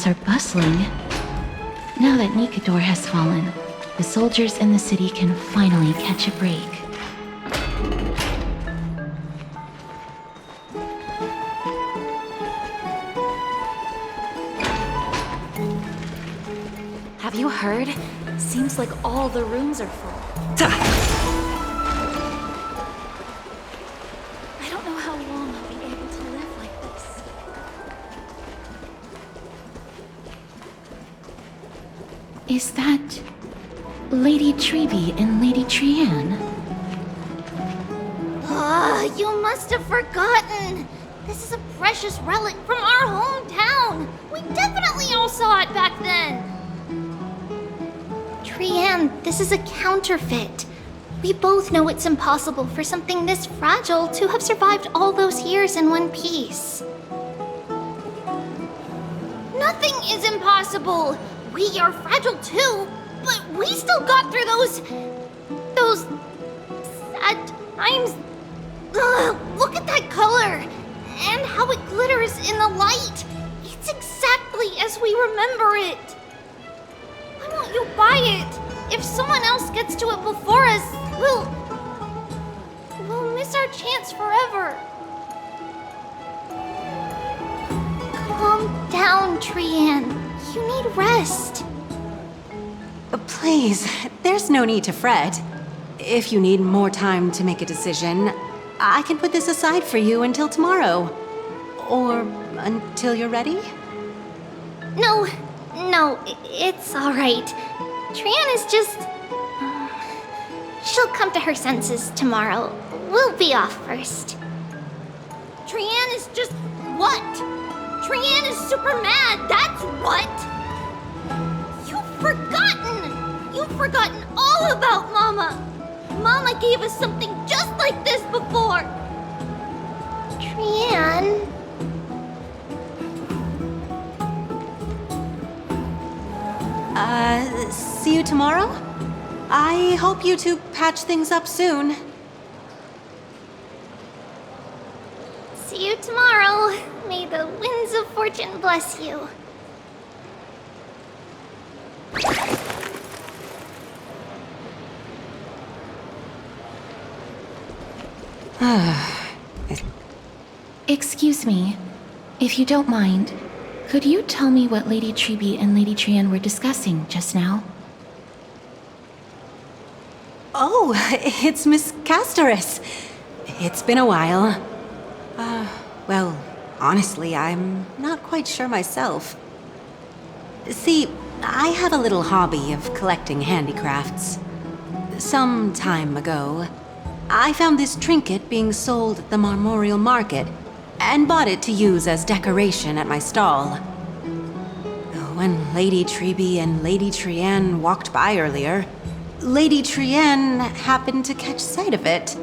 are bustling. Now that Nikador has fallen, the soldiers in the city can finally catch a break. Have you heard? Seems like all the rooms are full. I don't know how long I'll be able to live like this. Is that Lady Treby and Lady Trianne? You must have forgotten! This is a precious relic from our hometown! We definitely all saw it back then! Trianne, this is a counterfeit. We both know it's impossible for something this fragile to have survived all those years in one piece. Nothing is impossible! We are fragile too, but we still got through those sad times. Ugh, look at that color! And how it glitters in the light! It's exactly as we remember it! Why won't you buy it? If someone else gets to it before us, we'll miss our chance forever. Calm down, Trianne. You need rest. Please, there's no need to fret. If you need more time to make a decision, I can put this aside for you until tomorrow. Or until you're ready? No, it's alright. Trianne is just... She'll come to her senses tomorrow. We'll be off first. Trianne is just... what? Trianne is super mad, that's what! You've forgotten all about Mama! Mama gave us something just like this before! Trianne... See you tomorrow? I hope you two patch things up soon. See you tomorrow. May the winds of fortune bless you. Excuse me, if you don't mind, could you tell me what Lady Treby and Lady Trianne were discussing just now? Oh, it's Miss Castoris. It's been a while. Well, honestly, I'm not quite sure myself. See, I have a little hobby of collecting handicrafts. Some time ago, I found this trinket being sold at the Marmorial Market and bought it to use as decoration at my stall. When Lady Treby and Lady Trianne walked by earlier, Lady Trianne happened to catch sight of it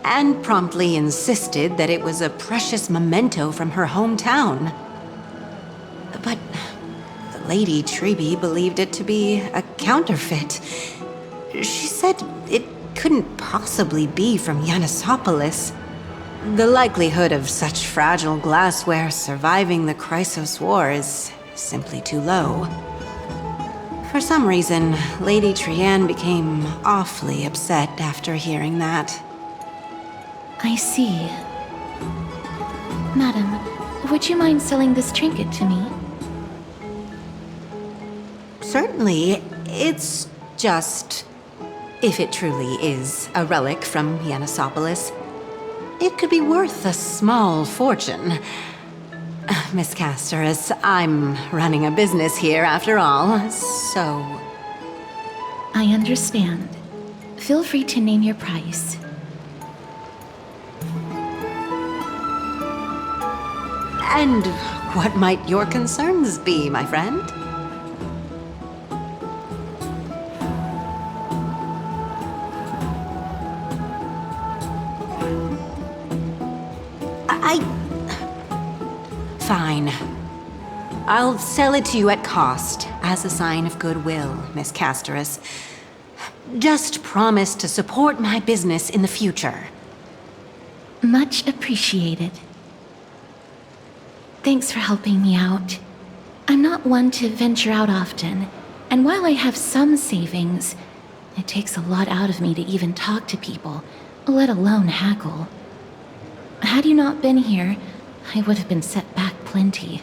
and promptly insisted that it was a precious memento from her hometown. But Lady Treby believed it to be a counterfeit. She said it couldn't possibly be from Yanisopolis. The likelihood of such fragile glassware surviving the Chrysos War is simply too low. For some reason, Lady Trianne became awfully upset after hearing that. I see. Madam, would you mind selling this trinket to me? Certainly. It's just... if it truly is a relic from Yanisopolis, it could be worth a small fortune. Miss Castoris, I'm running a business here after all, so... I understand. Feel free to name your price. And what might your concerns be, my friend? Fine. I'll sell it to you at cost, as a sign of goodwill, Miss Castoris. Just promise to support my business in the future. Much appreciated. Thanks for helping me out. I'm not one to venture out often, and while I have some savings, it takes a lot out of me to even talk to people, let alone haggle. Had you not been here, I would have been set back plenty.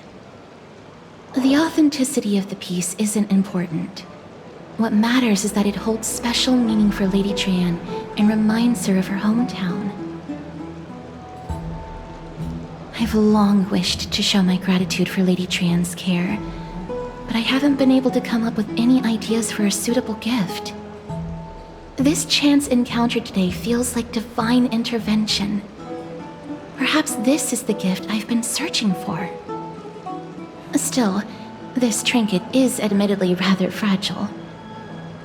The authenticity of the piece isn't important. What matters is that it holds special meaning for Lady Trian and reminds her of her hometown. I've long wished to show my gratitude for Lady Trian's care, but I haven't been able to come up with any ideas for a suitable gift. This chance encounter today feels like divine intervention. Perhaps this is the gift I've been searching for. Still, this trinket is admittedly rather fragile.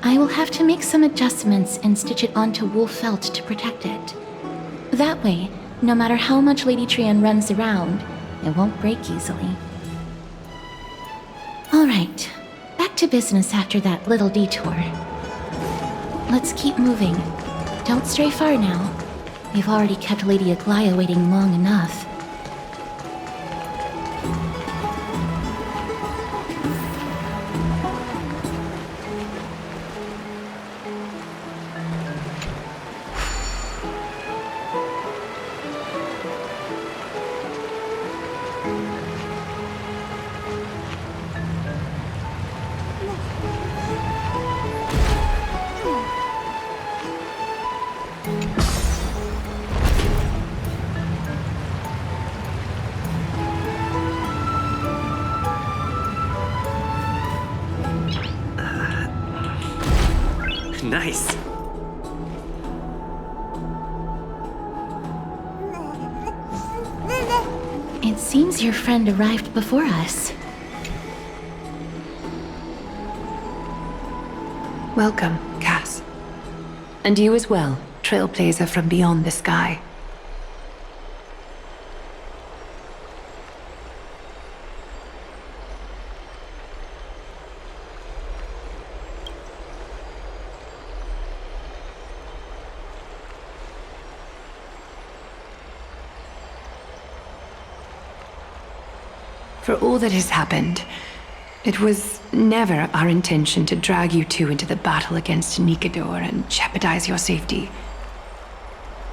I will have to make some adjustments and stitch it onto wool felt to protect it. That way, no matter how much Lady Trian runs around, it won't break easily. Alright, back to business after that little detour. Let's keep moving. Don't stray far now. We've already kept Lady Aglaia waiting long enough. Nice. It seems your friend arrived before us. Welcome, Cass. And you as well, trailblazer from beyond the sky. For all that has happened, it was never our intention to drag you two into the battle against Nikador and jeopardize your safety.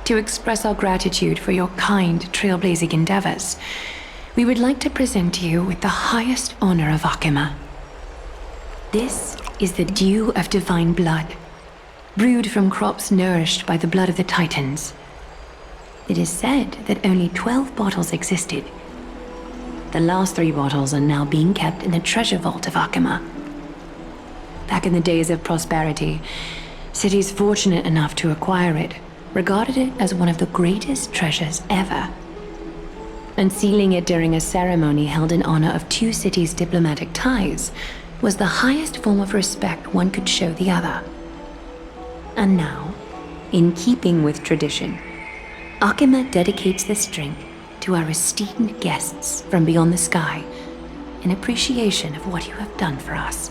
To express our gratitude for your kind trailblazing endeavors, we would like to present you with the highest honor of Akima. This is the dew of divine blood, brewed from crops nourished by the blood of the Titans. It is said that only 12 bottles existed. The last 3 bottles are now being kept in the treasure vault of Akima. Back in the days of prosperity, cities fortunate enough to acquire it regarded it as one of the greatest treasures ever. Unsealing it during a ceremony held in honor of 2 cities' diplomatic ties was the highest form of respect one could show the other. And now, in keeping with tradition, Akima dedicates this drink to our esteemed guests from beyond the sky in appreciation of what you have done for us.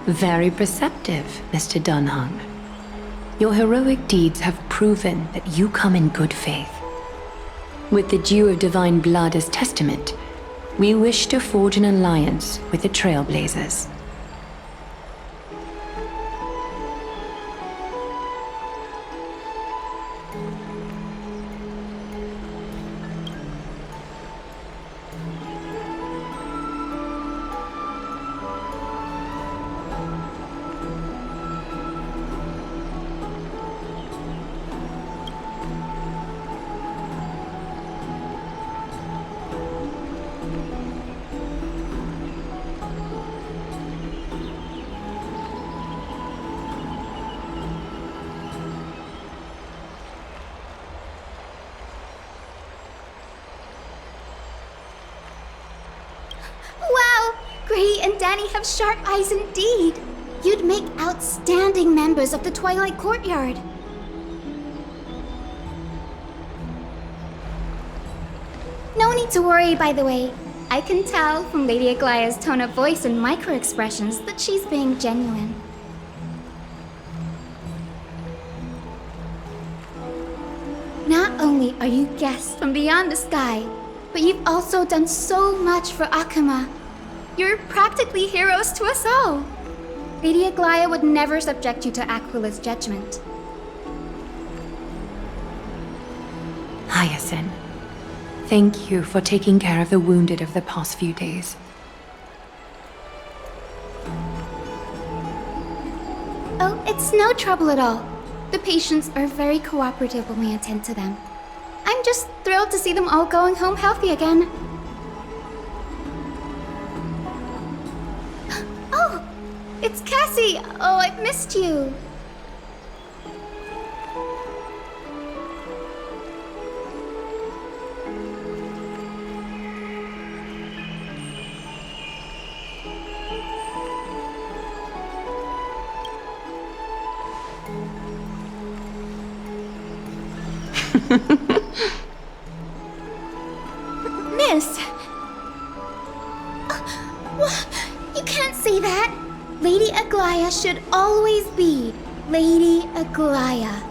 Very perceptive, Mr. Dunhung. Your heroic deeds have proven that you come in good faith. With the dew of divine blood as testament, we wish to forge an alliance with the Trailblazers. Gray and Danny have sharp eyes indeed. You'd make outstanding members of the Twilight Courtyard. No need to worry, by the way. I can tell from Lady Aglaya's tone of voice and micro-expressions that she's being genuine. Not only are you guests from beyond the sky, but you've also done so much for Akuma. You're practically heroes to us all. Lady Aglaya would never subject you to Aquila's judgment. Hyacinth, thank you for taking care of the wounded of the past few days. Oh, it's no trouble at all. The patients are very cooperative when we attend to them. I'm just thrilled to see them all going home healthy again. Oh, it's Cassie! Oh, I've missed you. Miss! You can't say that! Lady Aglaya should always be Lady Aglaya.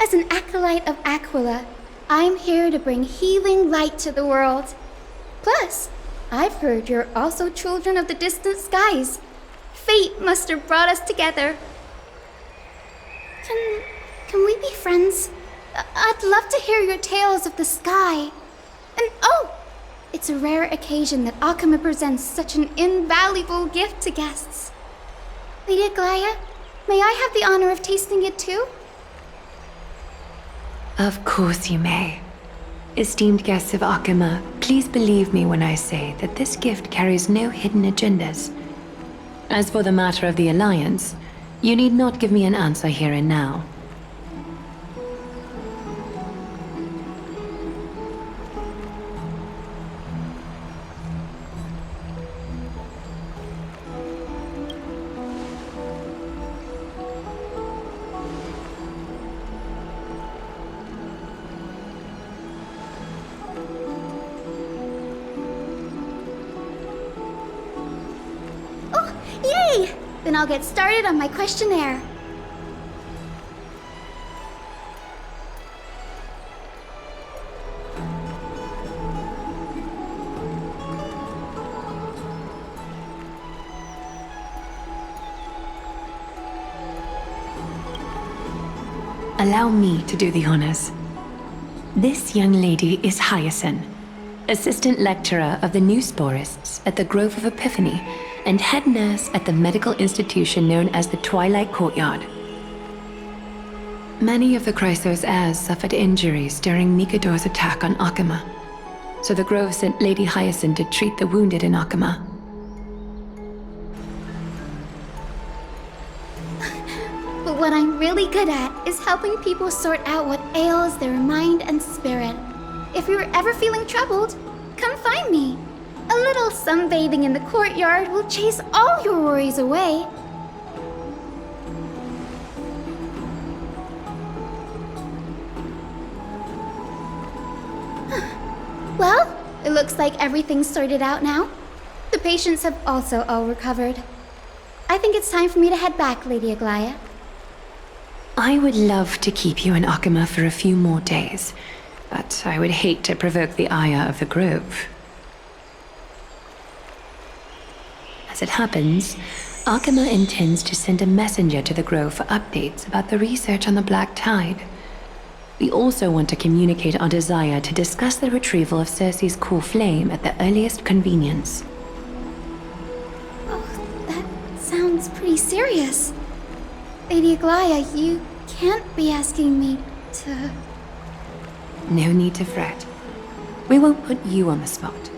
As an acolyte of Aquila, I'm here to bring healing light to the world. Plus, I've heard you're also children of the distant skies. Fate must have brought us together. Can we be friends? I'd love to hear your tales of the sky. And oh, it's a rare occasion that Akuma presents such an invaluable gift to guests. Lady Aglaya, may I have the honor of tasting it too? Of course you may. Esteemed guests of Akuma, please believe me when I say that this gift carries no hidden agendas. As for the matter of the Alliance, you need not give me an answer here and now. Yay! Then I'll get started on my questionnaire. Allow me to do the honors. This young lady is Hyacinth, assistant lecturer of the new sporists at the Grove of Epiphany and head nurse at the medical institution known as the Twilight Courtyard. Many of the Chrysos heirs suffered injuries during Nikador's attack on Akuma, so the Grove sent Lady Hyacinth to treat the wounded in Akuma. But what I'm really good at is helping people sort out what ails their mind and spirit. If you're ever feeling troubled, come find me. A little sunbathing in the courtyard will chase all your worries away. Well, it looks like everything's sorted out now. The patients have also all recovered. I think it's time for me to head back, Lady Aglaya. I would love to keep you in Akuma for a few more days, but I would hate to provoke the ire of the Grove. As it happens, Akuma intends to send a messenger to the Grove for updates about the research on the Black Tide. We also want to communicate our desire to discuss the retrieval of Circe's core flame at the earliest convenience. Oh, that sounds pretty serious. Lady Aglaya, you can't be asking me to... No need to fret. We won't put you on the spot.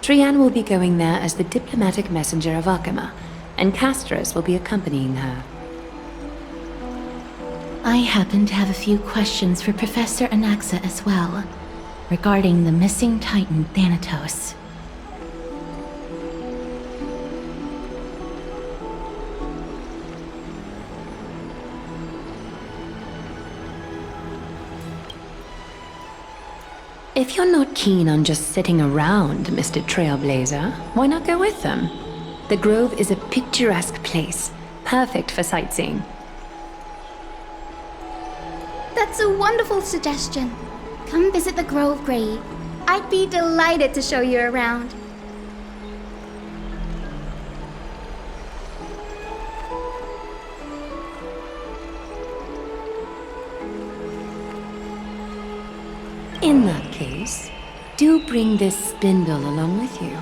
Trianne will be going there as the diplomatic messenger of Akuma, and Castras will be accompanying her. I happen to have a few questions for Professor Anaxa as well, regarding the missing Titan Thanatos. If you're not keen on just sitting around, Mr. Trailblazer, why not go with them? The Grove is a picturesque place, perfect for sightseeing. That's a wonderful suggestion. Come visit the Grove, Gray. I'd be delighted to show you around. In that case, do bring this spindle along with you.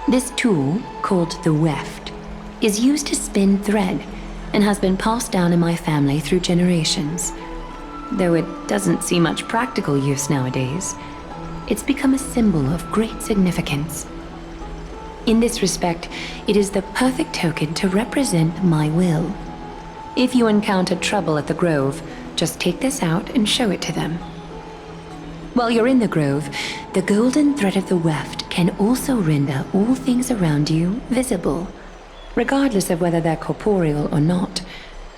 This tool, called the weft, is used to spin thread and has been passed down in my family through generations. Though it doesn't see much practical use nowadays, it's become a symbol of great significance. In this respect, it is the perfect token to represent my will. If you encounter trouble at the Grove, just take this out and show it to them. While you're in the Grove, the golden thread of the weft can also render all things around you visible, regardless of whether they're corporeal or not,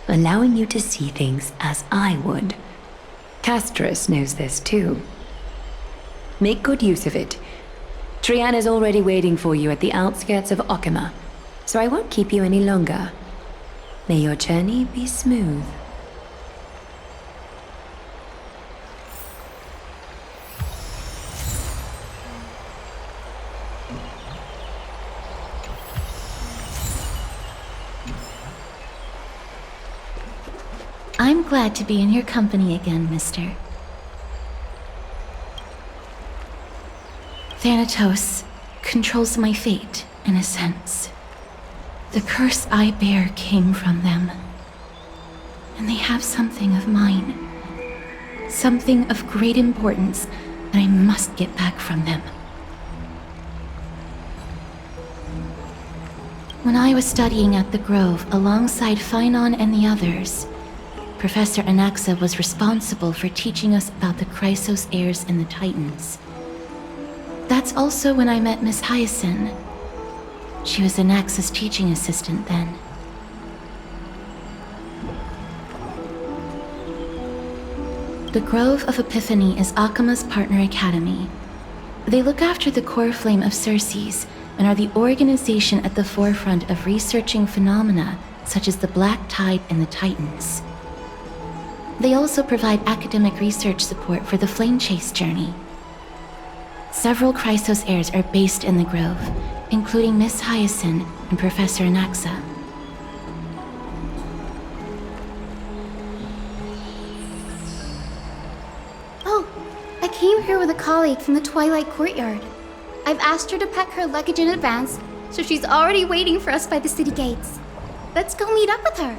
allowing you to see things as I would. Castorus knows this too. Make good use of it. Trian is already waiting for you at the outskirts of Okima, so I won't keep you any longer. May your journey be smooth. I'm glad to be in your company again, mister. Thanatos controls my fate, in a sense. The curse I bear came from them. And they have something of mine. Something of great importance that I must get back from them. When I was studying at the Grove alongside Phynon and the others, Professor Anaxa was responsible for teaching us about the Chrysos heirs and the Titans. That's also when I met Miss Hyacinth. She was Anaxa's teaching assistant then. The Grove of Epiphany is Akima's partner academy. They look after the core flame of Circes and are the organization at the forefront of researching phenomena such as the Black Tide and the Titans. They also provide academic research support for the Flame Chase journey. Several Chrysos heirs are based in the Grove, including Miss Hyacinth and Professor Anaxa. Oh, I came here with a colleague from the Twilight Courtyard. I've asked her to pack her luggage in advance, so she's already waiting for us by the city gates. Let's go meet up with her.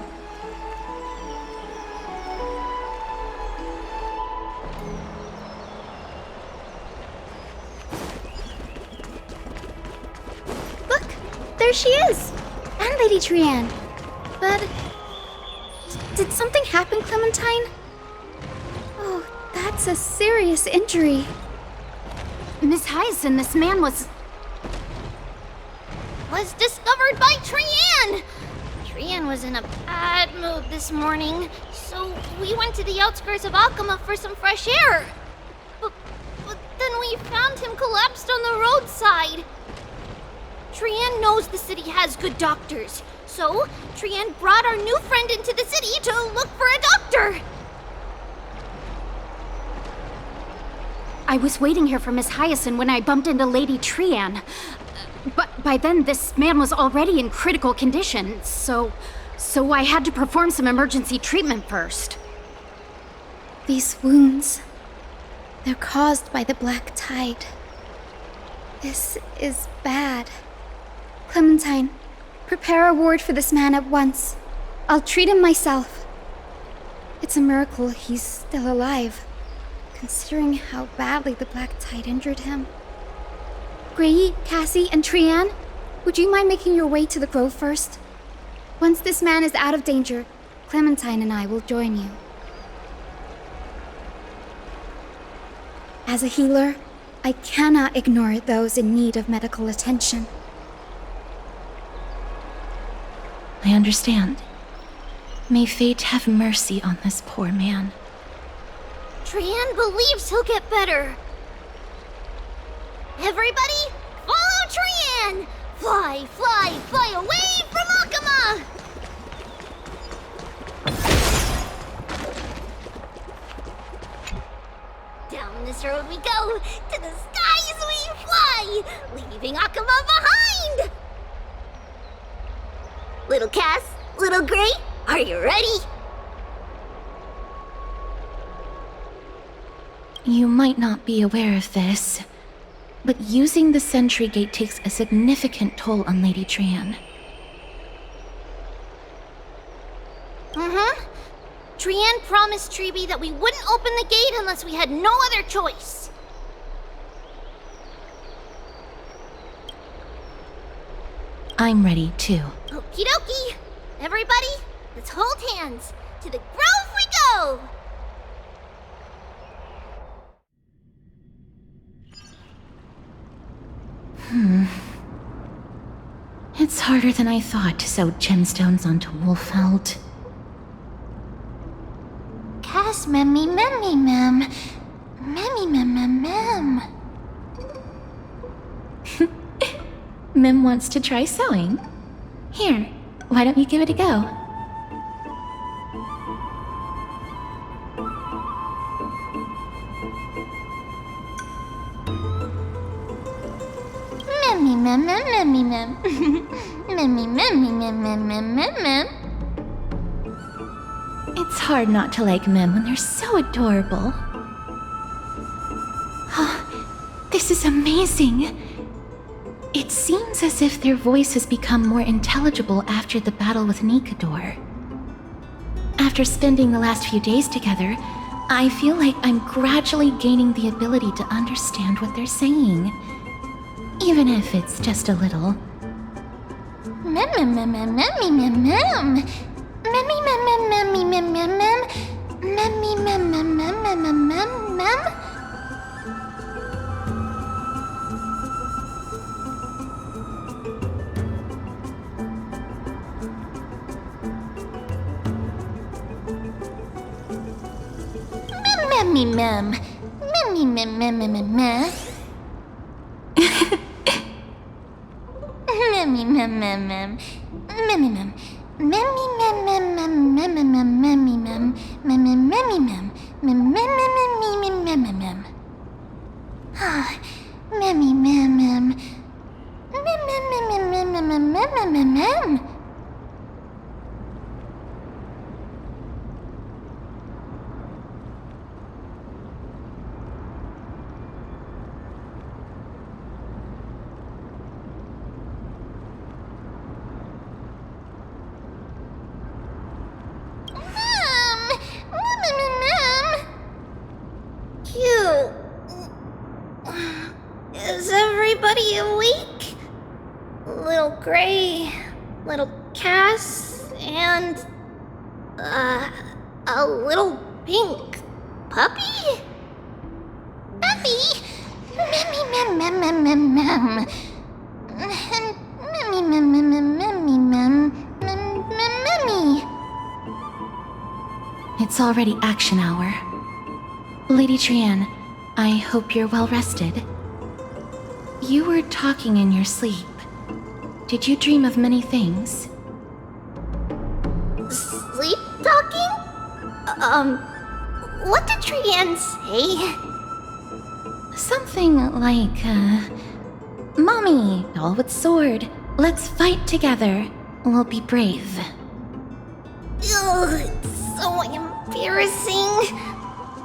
There she is! And Lady Trian. But... did something happen, Clementine? Oh, that's a serious injury. Miss Hyacinth, this man was discovered by Trian! Trian was in a bad mood this morning, so we went to the outskirts of Okima for some fresh air. But then we found him collapsed on the roadside. Trian knows the city has good doctors, so Trian brought our new friend into the city to look for a doctor! I was waiting here for Miss Hyacinth when I bumped into Lady Trian. But by then, this man was already in critical condition, so I had to perform some emergency treatment first. These wounds, they're caused by the Black Tide. This is bad. Clementine, prepare a ward for this man at once. I'll treat him myself. It's a miracle he's still alive, considering how badly the Black Tide injured him. Gray, Cassie, and Trian, would you mind making your way to the Grove first? Once this man is out of danger, Clementine and I will join you. As a healer, I cannot ignore those in need of medical attention. I understand. May fate have mercy on this poor man. Trian believes he'll get better. Everybody, follow Trian! Fly, fly, fly away from Akama! Down this road we go, to the skies we fly, leaving Akama behind! Little Cass, Little Gray, are you ready? You might not be aware of this, but using the sentry gate takes a significant toll on Lady Trian. Mm-hmm. Trian promised Treeby that we wouldn't open the gate unless we had no other choice. I'm ready too. Okie dokie. Everybody, let's hold hands. To the grove we go! It's harder than I thought to sew gemstones onto Wolfeld. Cass, memmy, memmy, mem. Memmy, mem, mem, mem. Mim wants to try sewing. Here, why don't you give it a go? Memmy, mem, mem, memmy, mem. Memmy, memmy, mem, mem, mem, mem, mem. It's hard not to like Mim when they're so adorable. Oh, this is amazing. It seems as if their voice has become more intelligible after the battle with Nikador. After spending the last few days together, I feel like I'm gradually gaining the ability to understand what they're saying. Even if it's just a little. Mem, mem, mem, mem, memmy, mem, mem. Memmy, mem, mem, memmy, mem, mem, mem. Memmy, mem, mem, mem, mem, mem, mem, mem. Memmy, mem. Memmy, mem, mem, mem, mem, mem. Memmy, mem, mem, mem. Memmy, mem. Memmy, mem, mem, mem, mem, mem, mem, memmy, mem. Memmy, memmy, mem. Mem, mem, mem, mem, mem, mem, mem, mem. Ah, memmy, mem, mem. Mem, mem, mem, mem, mem, mem, mem, mem, mem, mem. Is everybody awake? Little Gray, Little Cass, and a little pink puppy? Puppy? Memmy, mem, mem, mem, mem, mem. Memmy, mem, mem, mem, memmy, mem, mem, mem, memmy. It's already action hour. Lady Trian, I hope you're well rested. You were talking in your sleep. Did you dream of many things? Sleep talking? What did Trian say? Something like, Mommy, doll with sword, let's fight together. We'll be brave. Ugh, it's so embarrassing.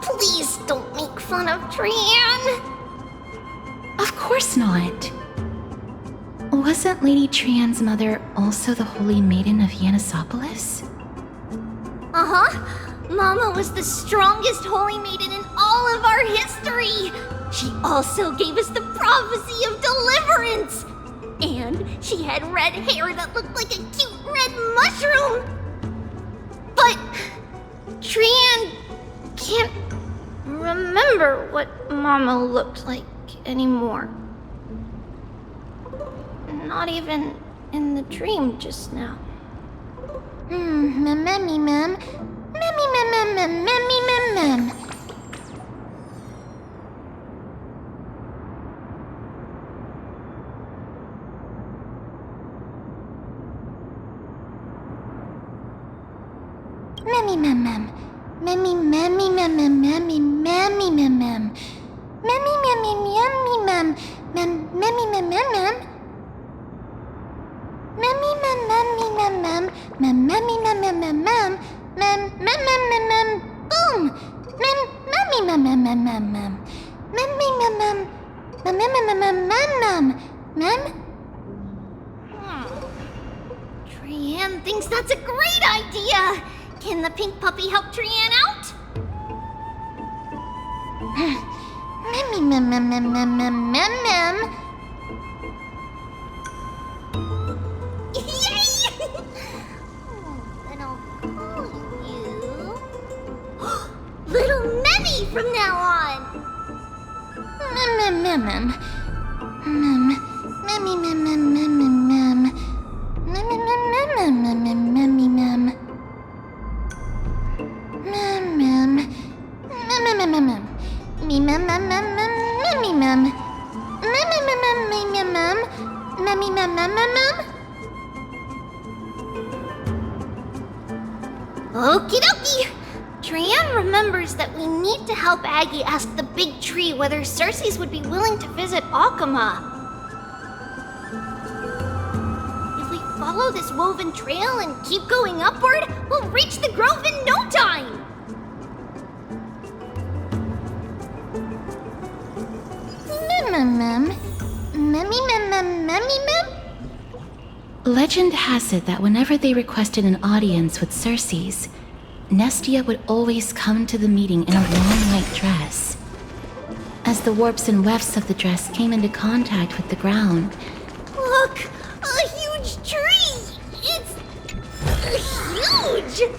Please don't make fun of Trian. Of course not. Wasn't Lady Trian's mother also the Holy Maiden of Yanisopolis? Uh-huh. Mama was the strongest Holy Maiden in all of our history. She also gave us the prophecy of deliverance. And she had red hair that looked like a cute red mushroom. But Trian can't remember what Mama looked like anymore. Not even in the dream just now. Mammy, ma'am. Mammy, ma'am, ma'am, mammy, ma'am, ma'am. Mammy, ma'am, ma'am. Mammy, mammy, ma'am, ma'am, mammy, mammy, ma'am, ma'am. Mammy, mammy, mammy, ma'am, ma'am, mammy, ma'am, ma'am, ma'am. Mammy, ma'am, mammy, ma'am, ma'am, ma'am, mammy, ma'am, ma'am, ma'am, ma'am, ma'am, ma'am, ma'am, ma'am, ma'am, boom. Ma'am, mammy, ma'am, ma'am, ma'am, ma'am, ma'am. Mammy, ma'am, ma'am, ma'am, ma'am, ma'am, ma'am, ma'am, ma'am. Trian thinks that's a great idea! Can the pink puppy help Trian out? Mammy, ma'am, ma'am, ma'am, ma'am, ma'am, ma'am, ma'am. Yay! Then I'll call you Little Memmy from now on! Ma'am, ma'am, ma'am, ma'am. Mammy, ma'am, ma'am, ma'am, ma'am, ma'am. Mammy, ma'am, ma'am, ma'am, ma'am, mammy, ma'am. Ma'am, ma'am. Ma'am, ma'am, ma'am, ma'am. Me, ma'am, ma'am, ma'am, ma'am, mammy, ma'am. Mammy, ma'am, ma'am, ma'am, ma'am. Mammy, ma'am, ma'am, ma'am, ma'am. Okie dokie! Trian remembers that we need to help Aggie ask the big tree whether Cersei's would be willing to visit Akama. If we follow this woven trail and keep going upward, we'll reach the grove in no time! Ma'am, ma'am. Mammy, ma'am, ma'am, mammy, ma'am. Legend has it that whenever they requested an audience with Cersei's, Nestia would always come to the meeting in a long white dress. As the warps and wefts of the dress came into contact with the ground, Look! A huge tree! It's huge!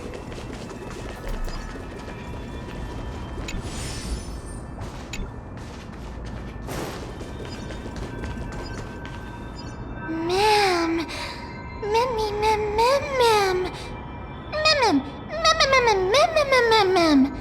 Ma'am. Mammy, ma'am, ma'am, ma'am. Ma'am, ma'am, ma'am, ma'am, ma'am, ma'am, ma'am, ma'am.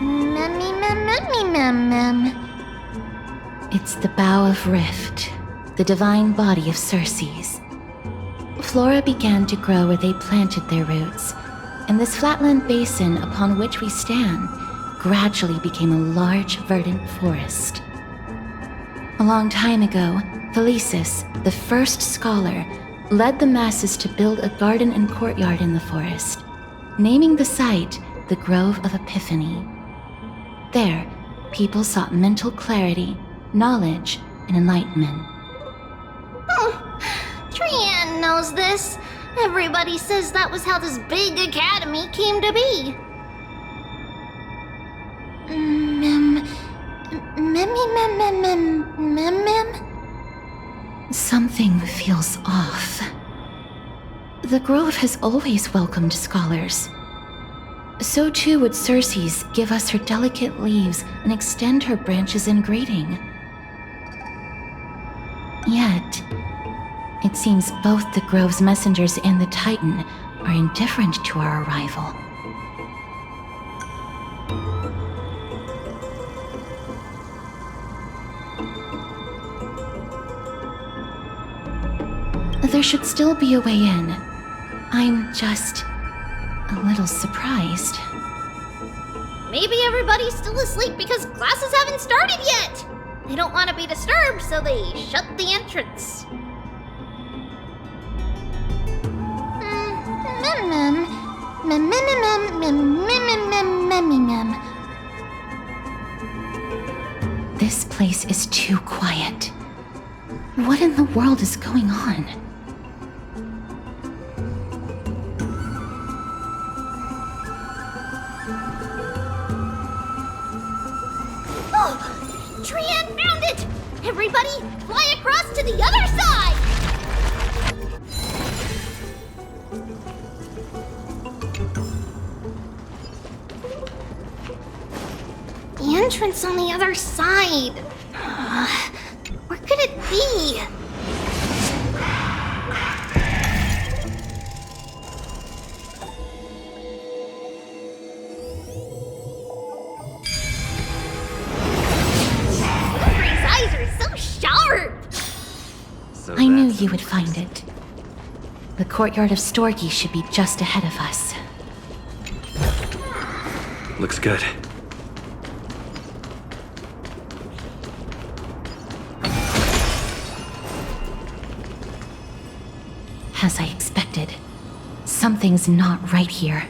Mammy, ma'am, mammy, ma'am, ma'am. it's the Bough of Rift, the divine body of Cersei's. Flora began to grow where they planted their roots, and this flatland basin upon which we stand gradually became a large, verdant forest. A long time ago, Felicis, the first scholar, led the masses to build a garden and courtyard in the forest, naming the site the Grove of Epiphany. There, people sought mental clarity, knowledge, and enlightenment. Trian knows this. Everybody says that was how this big academy came to be. Ma'am. Something feels off. The Grove has always welcomed scholars. So too would Circe's give us her delicate leaves and extend her branches in greeting. Yet, it seems both the Grove's messengers and the Titan are indifferent to our arrival. There should still be a way in. I'm just a little surprised. Maybe everybody's still asleep because classes haven't started yet. They don't want to be disturbed, so they shut the entrance. This place is too quiet. What in the world is going on? Oh! Trian found it! Everybody, fly across to the other side! The entrance on the other side. Where could it be? Wilbur's eyes are so sharp! I knew you would find it. The courtyard of Storgi should be just ahead of us. Looks good. As I expected, something's not right here.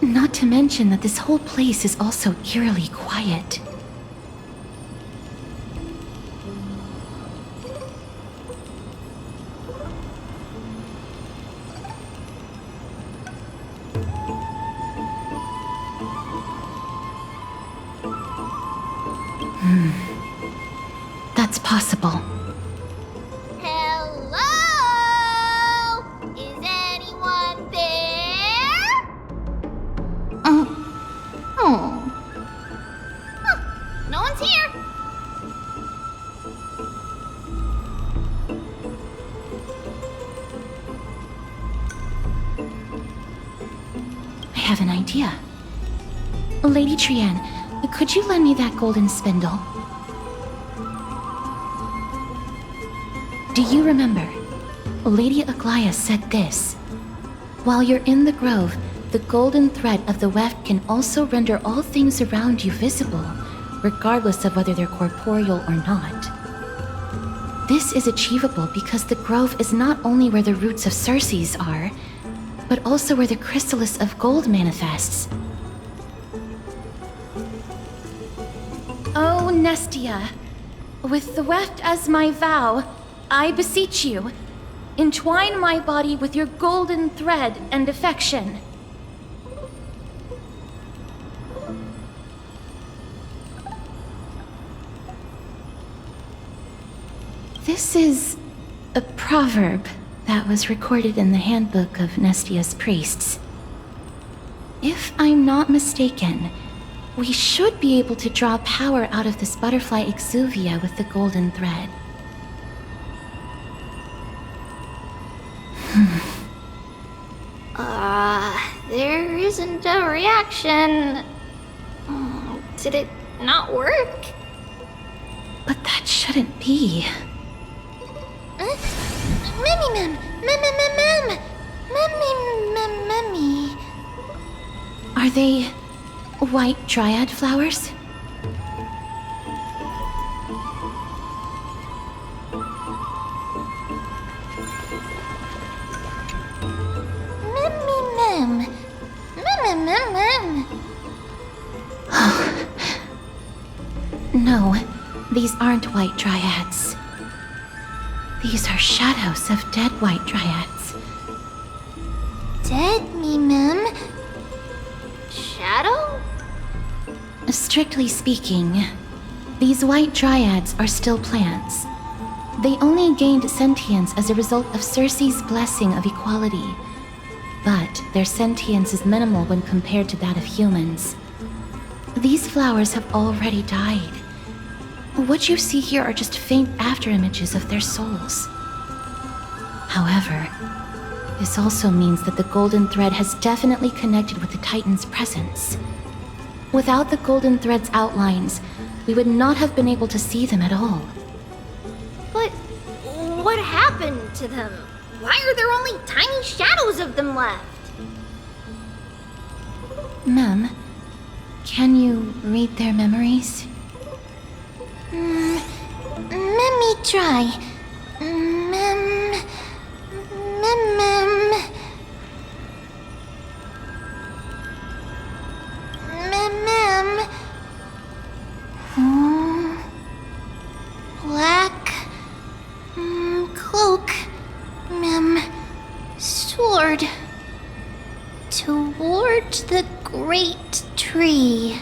Not to mention that this whole place is also eerily quiet. That's possible. Hello? Is anyone there? No one's here. I have an idea. Lady Trian, could you lend me that golden spindle? Do you remember? Lady Aglaia said this. While you're in the grove, the golden thread of the weft can also render all things around you visible, regardless of whether they're corporeal or not. This is achievable because the grove is not only where the roots of Circe's are, but also where the chrysalis of gold manifests. Oh, Nestia, with the weft as my vow, I beseech you, entwine my body with your golden thread and affection. This is a proverb that was recorded in the handbook of Nestia's priests. If I'm not mistaken, we should be able to draw power out of this butterfly exuvia with the golden thread. There isn't a reaction. Did it not work? But that shouldn't be. Are they white dryad flowers? No, these aren't white dryads. These are shadows of dead white dryads. Dead, Shadow? Strictly speaking, these white dryads are still plants. They only gained sentience as a result of Circe's blessing of equality. But their sentience is minimal when compared to that of humans. These flowers have already died. What you see here are just faint afterimages of their souls. However, this also means that the golden thread has definitely connected with the Titan's presence. Without the golden thread's outlines, we would not have been able to see them at all. But what happened to them? Why are there only tiny shadows of them left? Mem, can you read their memories? Let me try. Mem. Black cloak. Sword. Toward the great tree.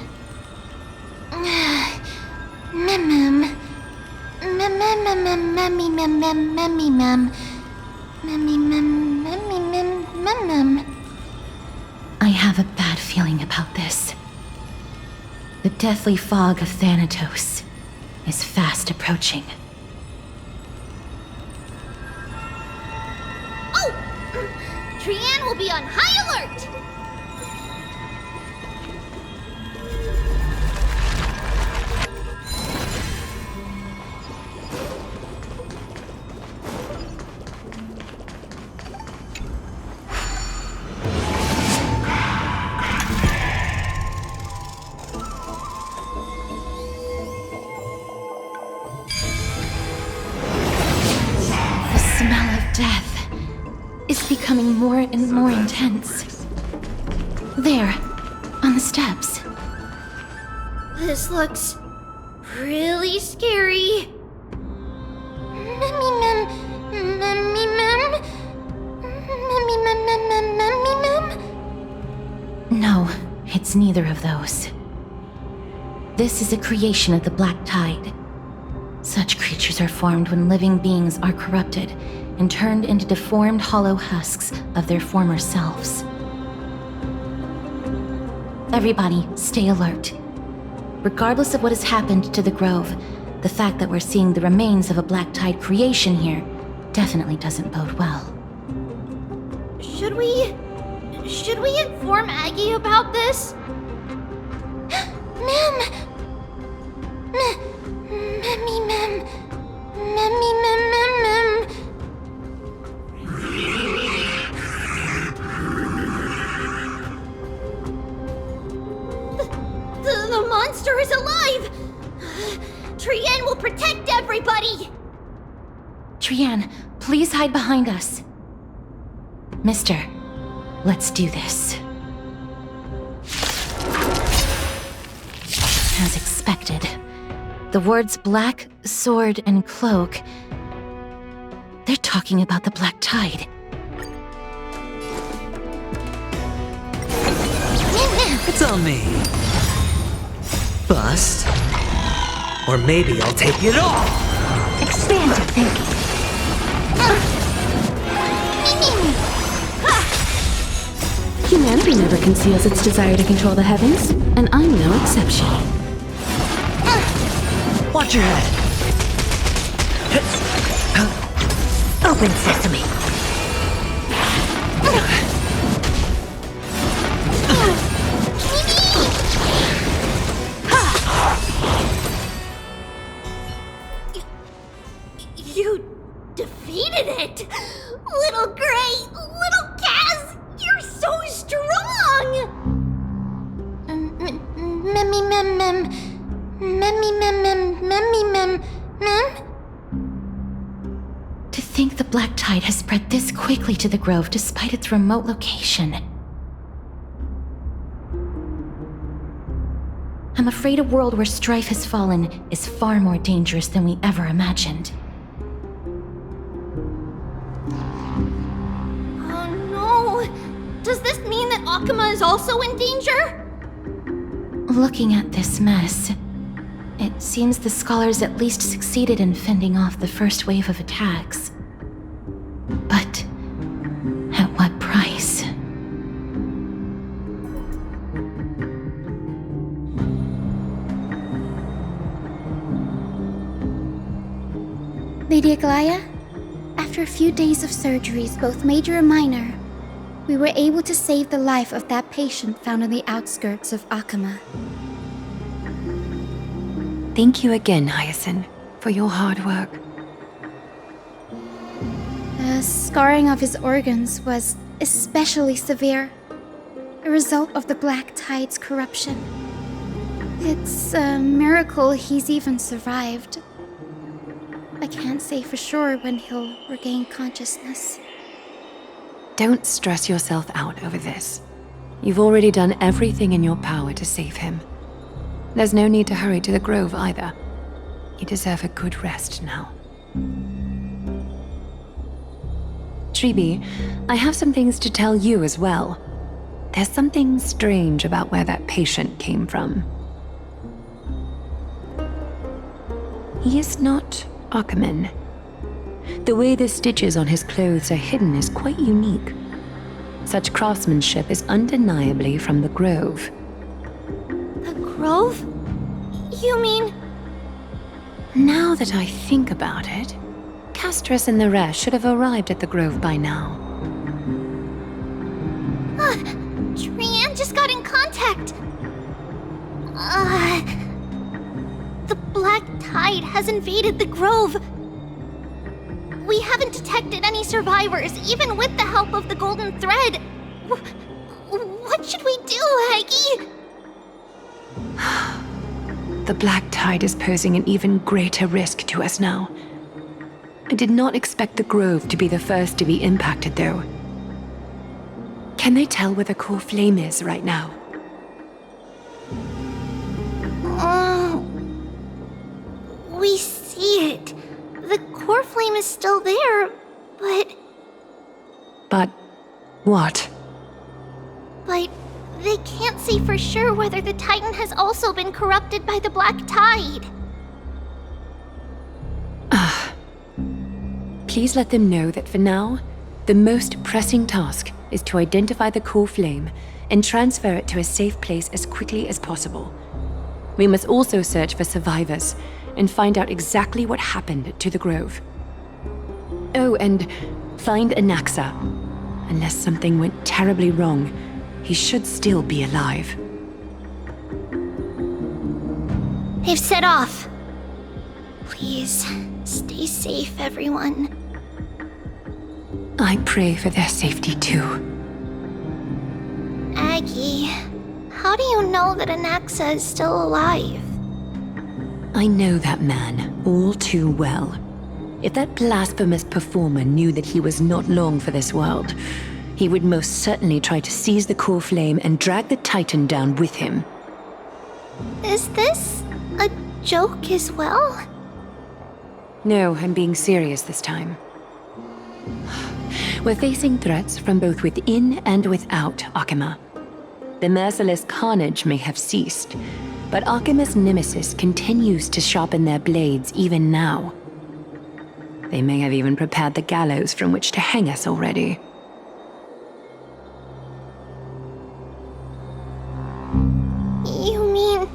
I have a bad feeling about this. The deathly fog of Thanatos is fast approaching. Oh! Trian will be on high alert! Becoming more and more intense. There, on the steps. This looks really scary. No, it's neither of those. This is a creation of the Black Tide. Such creatures are formed when living beings are corrupted and turned into deformed hollow husks of their former selves. Everybody, stay alert. Regardless of what has happened to the Grove, the fact that we're seeing the remains of a Black Tide creation here definitely doesn't bode well. Should we inform Aggie about this? The monster is alive! Trian will protect everybody! Trian, please hide behind us. Mister, let's do this. As expected, the words black, sword, and cloak, they're talking about the Black Tide. It's on me. Bust. Or maybe I'll take it all. Expand your thinking. Humanity never conceals its desire to control the heavens, and I'm no exception. Watch your head. Open sesame. You defeated it! Little Gray, little Kaz, you're so strong! To think the Black Tide has spread this quickly to the Grove despite its remote location. I'm afraid a world where strife has fallen is far more dangerous than we ever imagined. Oh no! Does this mean that Akuma is also in danger? Looking at this mess, it seems the scholars at least succeeded in fending off the first wave of attacks. But at what price? Lady Aglaya, after a few days of surgeries, both major and minor, we were able to save the life of that patient found on the outskirts of Akama. Thank you again, Hyacinth, for your hard work. The scarring of his organs was especially severe, a result of the Black Tide's corruption. It's a miracle he's even survived. I can't say for sure when he'll regain consciousness. Don't stress yourself out over this. You've already done everything in your power to save him. There's no need to hurry to the Grove either. You deserve a good rest now. Treeby, I have some things to tell you as well. There's something strange about where that patient came from. He is not Akaman. The way the stitches on his clothes are hidden is quite unique. Such craftsmanship is undeniably from the Grove. The Grove? You mean... Now that I think about it, Castress and the rest should have arrived at the Grove by now. Trian just got in contact! The Black Tide has invaded the Grove. We haven't detected any survivors, even with the help of the Golden Thread. What should we do, Aggie? The Black Tide is posing an even greater risk to us now. I did not expect the Grove to be the first to be impacted, though. Can they tell where the core flame is right now? We see it. The core flame is still there, but... But what? But they can't say for sure whether the Titan has also been corrupted by the Black Tide. Please let them know that for now, the most pressing task is to identify the core flame and transfer it to a safe place as quickly as possible. We must also search for survivors and find out exactly what happened to the Grove. Oh, and find Anaxa. Unless something went terribly wrong, he should still be alive. They've set off. Please, stay safe, everyone. I pray for their safety too. Aggie, how do you know that Anaxa is still alive? I know that man all too well. If that blasphemous performer knew that he was not long for this world, he would most certainly try to seize the core flame and drag the Titan down with him. Is this a joke as well? No, I'm being serious this time. We're facing threats from both within and without Akama. The merciless carnage may have ceased, but Akama's nemesis continues to sharpen their blades even now. They may have even prepared the gallows from which to hang us already. You mean...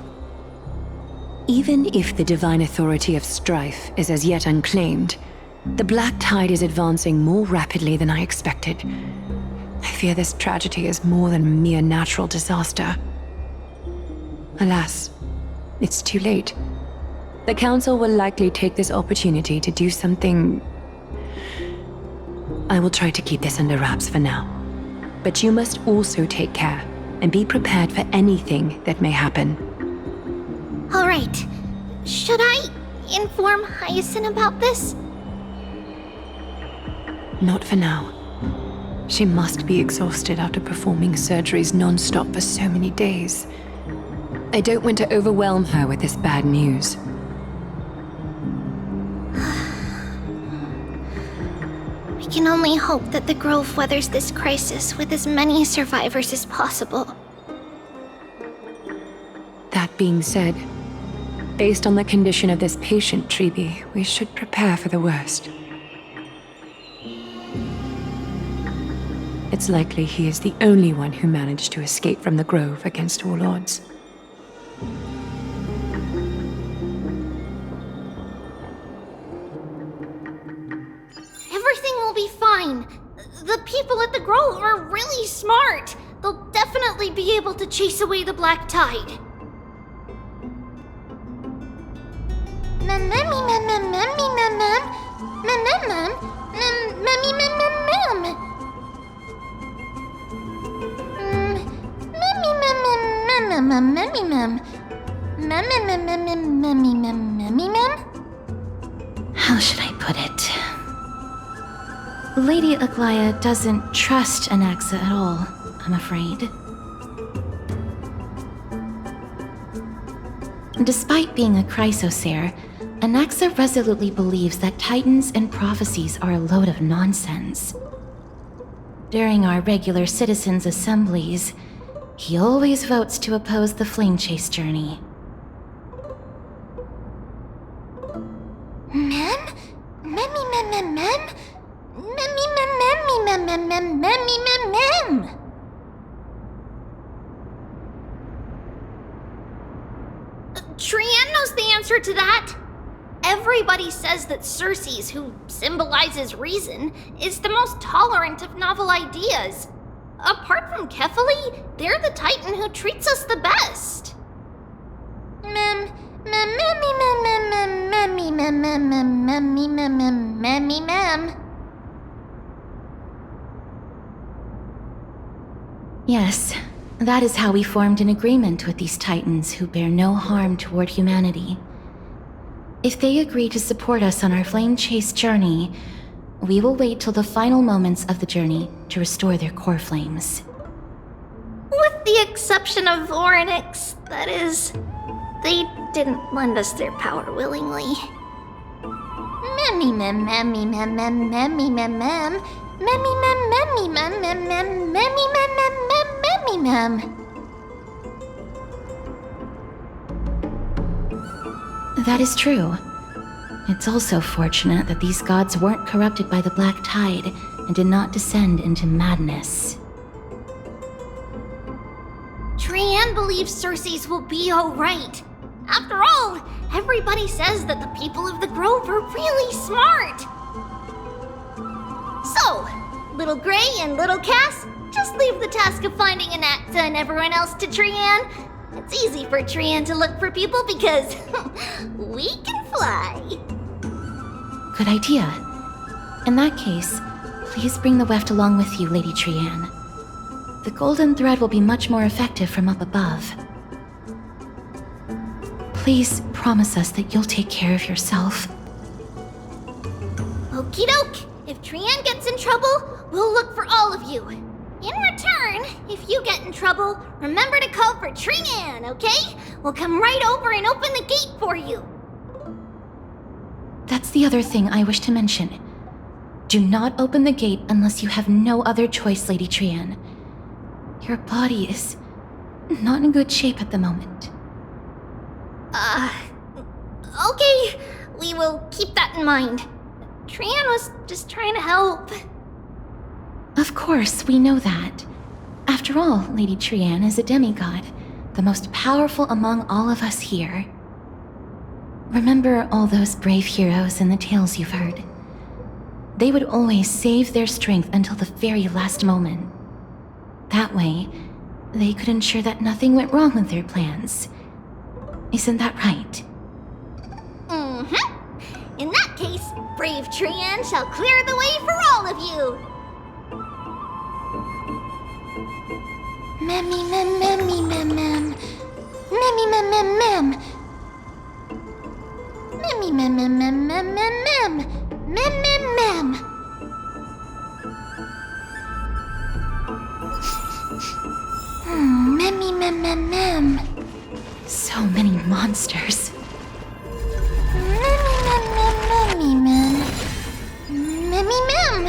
Even if the divine authority of strife is as yet unclaimed, the Black Tide is advancing more rapidly than I expected. I fear this tragedy is more than a mere natural disaster. Alas, it's too late. The Council will likely take this opportunity to do something... I will try to keep this under wraps for now. But you must also take care and be prepared for anything that may happen. All right. Should I inform Hyacinth about this? Not for now. She must be exhausted after performing surgeries non-stop for so many days. I don't want to overwhelm her with this bad news. We can only hope that the Grove weathers this crisis with as many survivors as possible. being said, based on the condition of this patient, Treeby, we should prepare for the worst. It's likely he is the only one who managed to escape from the Grove against all odds. Everything will be fine. The people at the Grove are really smart. They'll definitely be able to chase away the black tide. How should I put it? Lady Aglaya doesn't trust Anaxa at all, I'm afraid. Despite being a chrysosaur, Anaxa resolutely believes that titans and prophecies are a load of nonsense. During our regular citizens' assemblies, he always votes to oppose the flame chase journey. Trian knows the answer to that. Everybody says that Circes, who symbolizes reason, is the most tolerant of novel ideas. Apart from Kefali, they're the Titan who treats us the best. Yes, that is how we formed an agreement with these Titans who bear no harm toward humanity. If they agree to support us on our flame chase journey, we will wait till the final moments of the journey to restore their core flames. With the exception of Orynyx, that is, they didn't lend us their power willingly. That is true. It's also fortunate that these gods weren't corrupted by the black tide and did not descend into madness. Trian believes Circes will be alright. After all, everybody says that the people of the Grove are really smart. So, Little Gray and Little Cass, just leave the task of finding Anaxa and everyone else to Trian. It's easy for Trian to look for people because we can fly. Good idea. In that case, please bring the weft along with you, Lady Trian. The golden thread will be much more effective from up above. Please promise us that you'll take care of yourself. Okie doke. If Trian gets in trouble, we'll look for all of you. In return, if you get in trouble, remember to call for Trian, okay? We'll come right over and open the gate for you. That's the other thing I wish to mention. Do not open the gate unless you have no other choice, Lady Trian. Your body is not in good shape at the moment. Okay. We will keep that in mind. Trian was just trying to help. Of course, we know that. After all, Lady Trian is a demigod, the most powerful among all of us here. Remember all those brave heroes in the tales you've heard. They would always save their strength until the very last moment. That way, they could ensure that nothing went wrong with their plans. Isn't that right? Mm-hmm. In that case, brave Trian shall clear the way for all of you. Memmy mem memmy mem mem. Memmy mem mem mem. Memmy mem mem mem mem mem mem. Mem mem mem. Memmy mem mem mem. So many monsters. Memmy mem mem memmy mem. Memmy mem.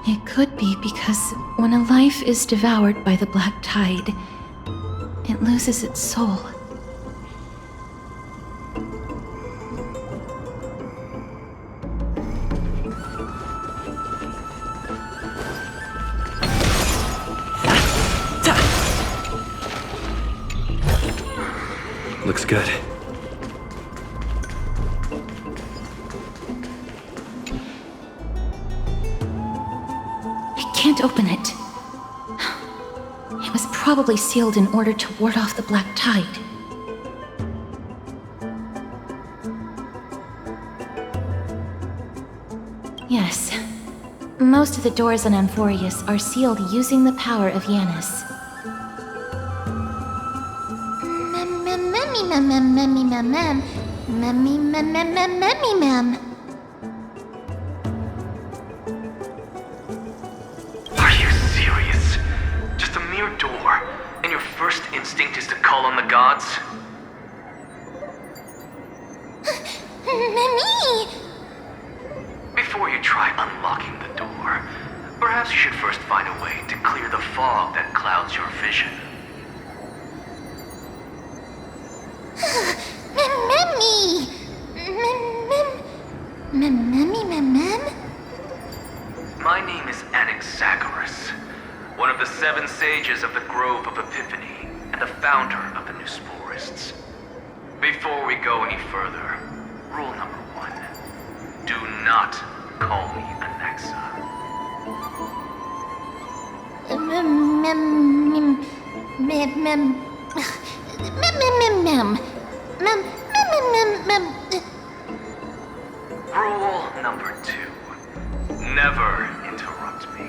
It could be because when a life is devoured by the black tide, it loses its soul. Looks good. I can't open it. It was probably sealed in order to ward off the black tide. Yes. Most of the doors on Amphorius are sealed using the power of Yanis. Are you serious? Just a mere door, and your first instinct is to call on the gods? Before you try unlocking the door, perhaps you should first find a way to clear the fog that clouds your vision. My name is Anaxagoras, one of the 7 sages of the Grove of Epiphany, and the founder of the New Sporists. Before we go any further, rule number 1. Do not call me Anaxa. Rule number 2. Never interrupt me.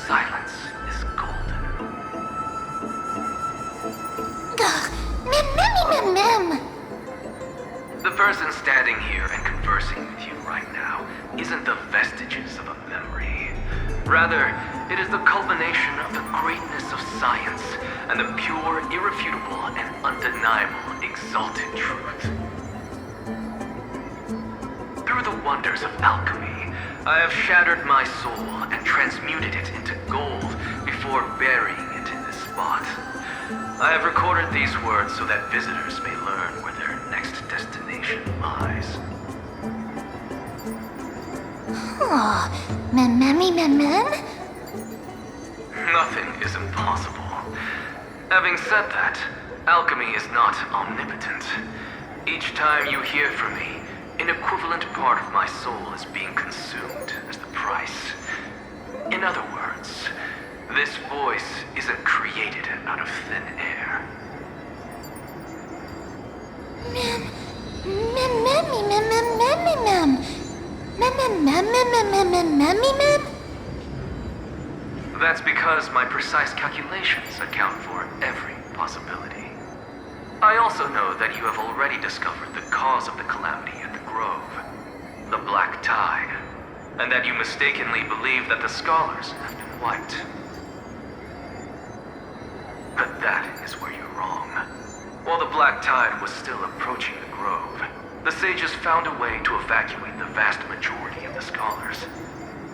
Silence is golden. The person standing here and conversing with you right now isn't the vestiges of a memory. Rather, it is the culmination of the greatness of science and the pure, irrefutable, and undeniable exalted truth. Through the wonders of alchemy, I have shattered my soul and transmuted it into gold before burying it in this spot. I have recorded these words so that visitors may learn where their next destination lies. Nothing is impossible. Having said that, alchemy is not omnipotent. Each time you hear from me, an equivalent part of my soul is being consumed as the price. In other words, this voice isn't created out of thin air. That's because my precise calculations account for every possibility. I also know that you have already discovered the cause of the calamity at the Grove, the Black Tide, and that you mistakenly believe that the scholars have been wiped. But that is where you're wrong. While the Black Tide was still approaching the Grove, the sages found a way to evacuate the vast majority of the scholars.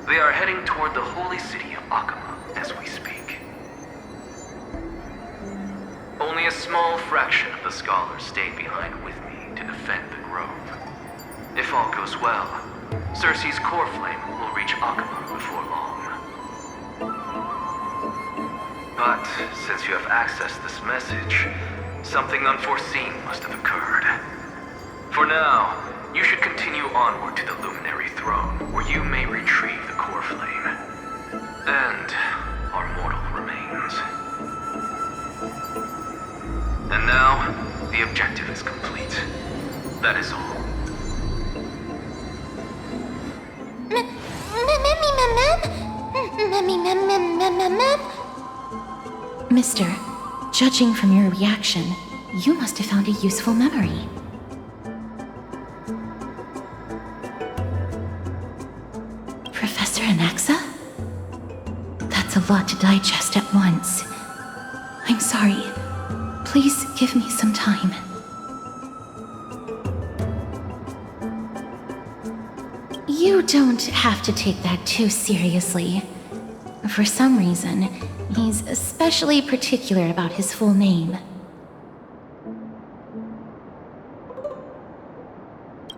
They are heading toward the holy city of Akama as we speak. Only a small fraction of the scholars stayed behind with me to defend the Grove. If all goes well, Circe's core flame will reach Akama before long. But since you have accessed this message, something unforeseen must have occurred. For now, you should continue onward to the Luminary Throne, where you may retrieve the core flame. And our mortal remains. And now, the objective is complete. That is all. Mister, judging from your reaction, you must have found a useful memory. Professor Anaxa? That's a lot to digest at once. I'm sorry. Please give me some time. You don't have to take that too seriously. For some reason, he's especially particular about his full name.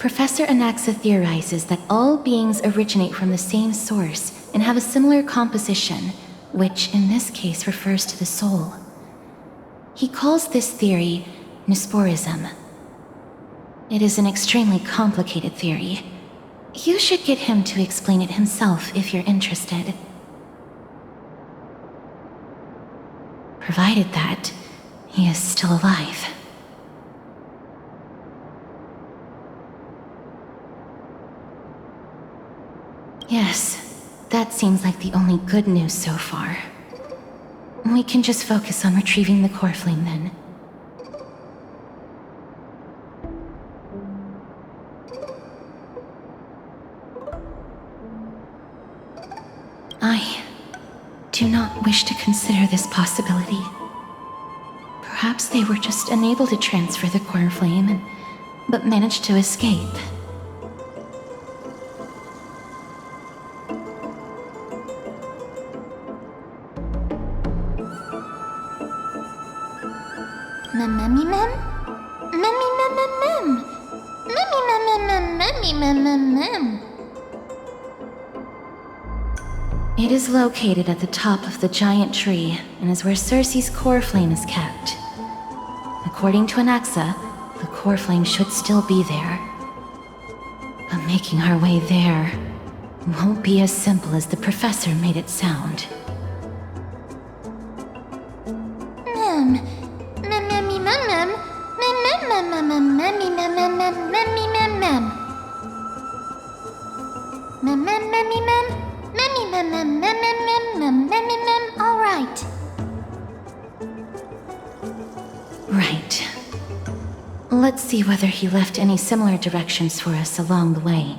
Professor Anaxa theorizes that all beings originate from the same source and have a similar composition, which in this case refers to the soul. He calls this theory Nesporism. It is an extremely complicated theory. You should get him to explain it himself if you're interested. Provided that he is still alive. Yes, that seems like the only good news so far. We can just focus on retrieving the core flame then. I do not wish to consider this possibility. Perhaps they were just unable to transfer the core flame, but managed to escape. It is located at the top of the giant tree and is where Circe's core flame is kept. According to Anaxa, the core flame should still be there. But making our way there won't be as simple as the professor made it sound. All right. Right. Let's see whether he left any similar directions for us along the way.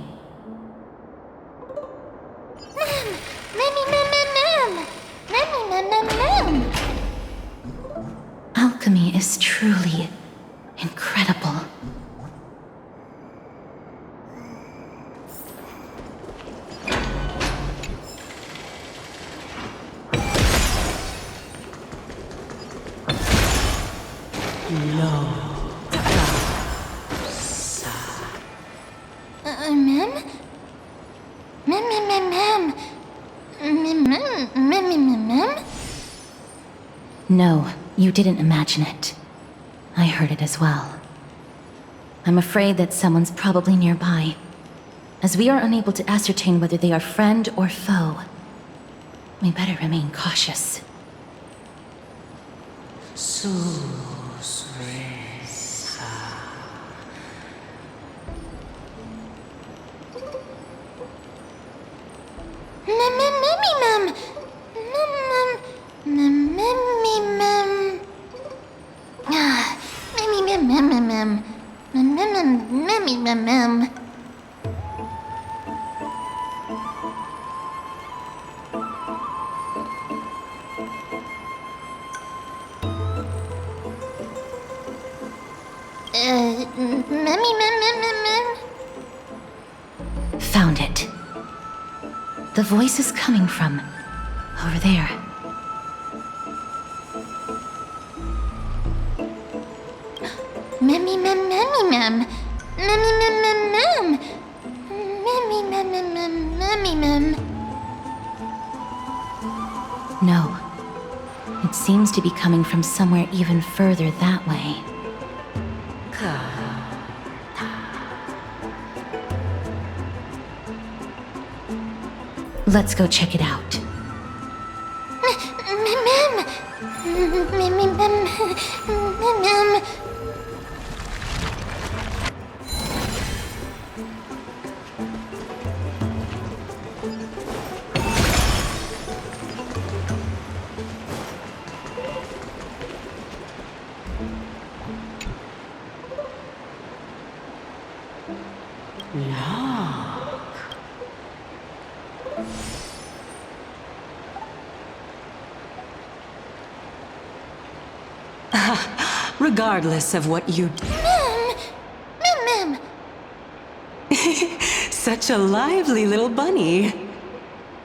Alchemy is truly incredible. No, you didn't imagine it. I heard it as well. I'm afraid that someone's probably nearby. As we are unable to ascertain whether they are friend or foe, we better remain cautious. Found it. The voice is coming from over there. No. It seems to be coming from somewhere even further that way. Let's go check it out. regardless of what you do. Mim. Such a lively little bunny.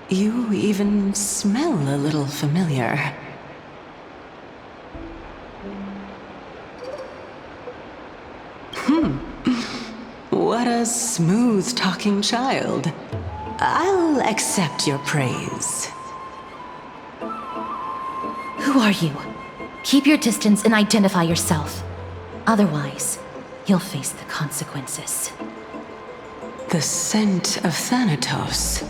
You even smell a little familiar. What a smooth-talking child. I'll accept your praise. Who are you? Keep your distance and identify yourself. Otherwise, you'll face the consequences. The scent of Thanatos.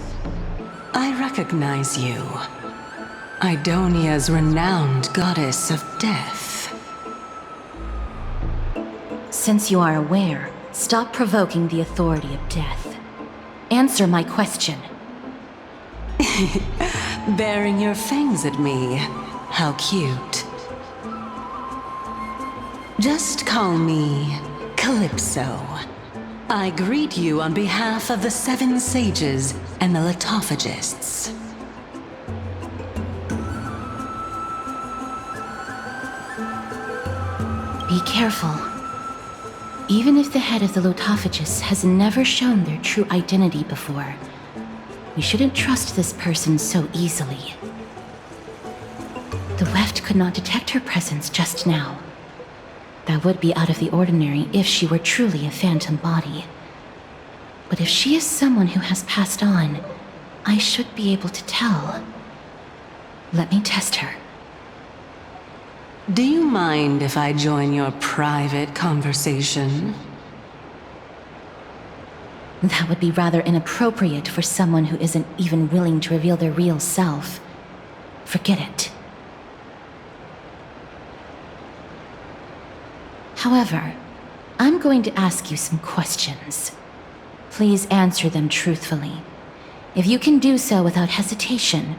I recognize you. Idonia's renowned goddess of death. Since you are aware, stop provoking the authority of death. Answer my question. Baring your fangs at me. How cute. Just call me Calypso. I greet you on behalf of the 7 sages and the litophagists. Be careful. Even if the head of the litophagists has never shown their true identity before, we shouldn't trust this person so easily. The weft could not detect her presence just now. That would be out of the ordinary if she were truly a phantom body. But if she is someone who has passed on, I should be able to tell. Let me test her. Do you mind if I join your private conversation? That would be rather inappropriate for someone who isn't even willing to reveal their real self. Forget it. However, I'm going to ask you some questions. Please answer them truthfully. If you can do so without hesitation,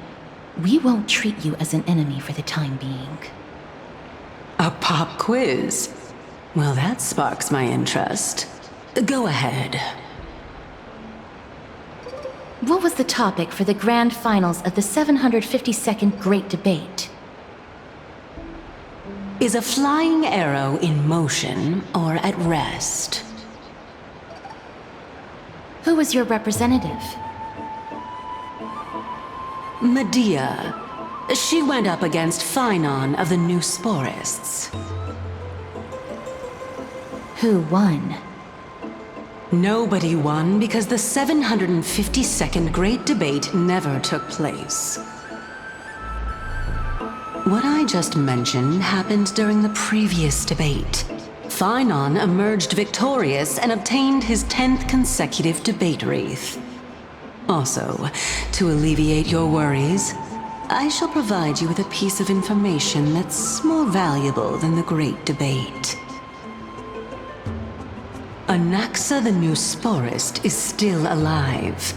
we won't treat you as an enemy for the time being. A pop quiz? Well, that sparks my interest. Go ahead. What was the topic for the grand finals of the 752nd Great Debate? Is a flying arrow in motion or at rest? Who was your representative? Medea. She went up against Phynon of the New Sporists. Who won? Nobody won because the 752nd Great Debate never took place. What I just mentioned happened during the previous debate. Phynon emerged victorious and obtained his 10th consecutive debate wreath. Also, to alleviate your worries, I shall provide you with a piece of information that's more valuable than the Great Debate. Anaxa the New Sporist is still alive.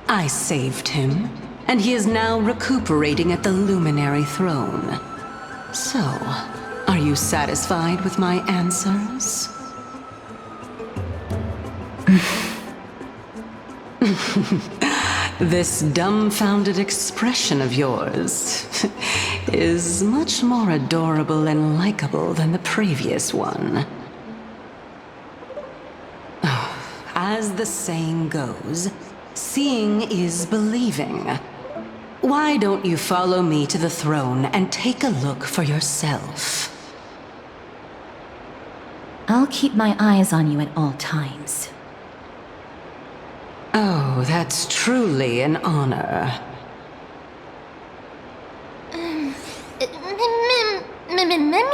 I saved him, and he is now recuperating at the Luminary Throne. So, are you satisfied with my answers? This dumbfounded expression of yours is much more adorable and likable than the previous one. As the saying goes, seeing is believing. Why don't you follow me to the throne and take a look for yourself? I'll keep my eyes on you at all times. Oh, that's truly an honor. Mim?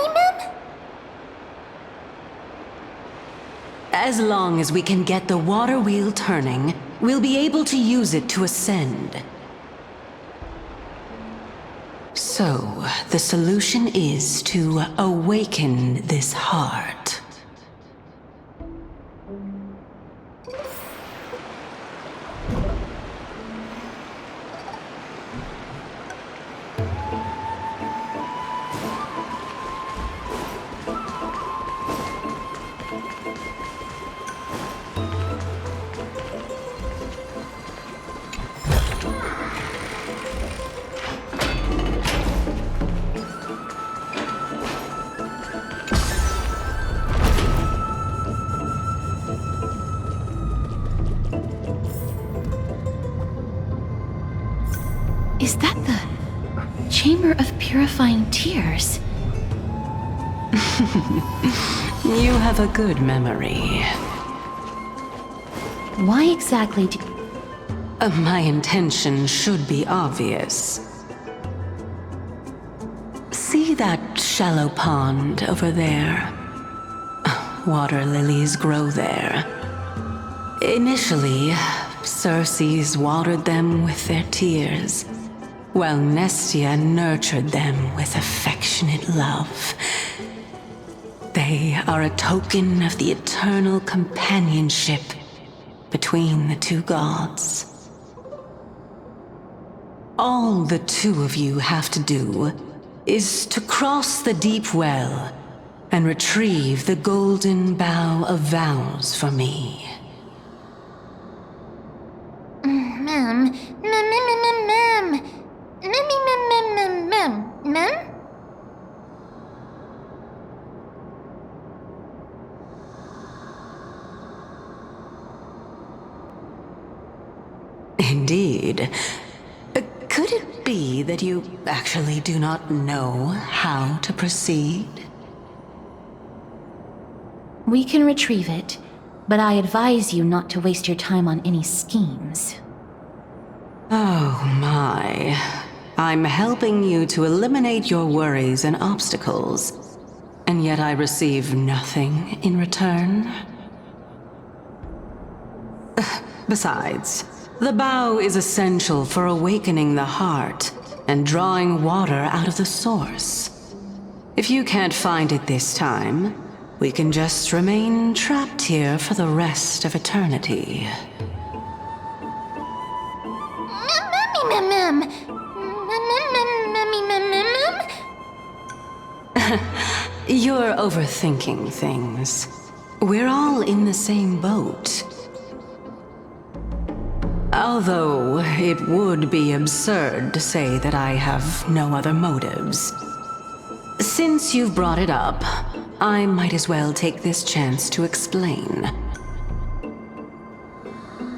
As long as we can get the water wheel turning, we'll be able to use it to ascend. So, the solution is to awaken this heart. Is that the Chamber of Purifying Tears? You have a good memory. Why exactly do... My intention should be obvious. See that shallow pond over there? Water lilies grow there. Initially, Circes watered them with their tears, while Nestia nurtured them with affectionate love. They are a token of the eternal companionship between the two gods. All the two of you have to do is to cross the deep well and retrieve the golden bough of vows for me. Indeed. Could it be that you actually do not know how to proceed? We can retrieve it, but I advise you not to waste your time on any schemes. Oh my. I'm helping you to eliminate your worries and obstacles, and yet I receive nothing in return? Besides, the bow is essential for awakening the heart and drawing water out of the source. If you can't find it this time, we can just remain trapped here for the rest of eternity. You're overthinking things. We're all in the same boat. Although it would be absurd to say that I have no other motives. Since you've brought it up, I might as well take this chance to explain.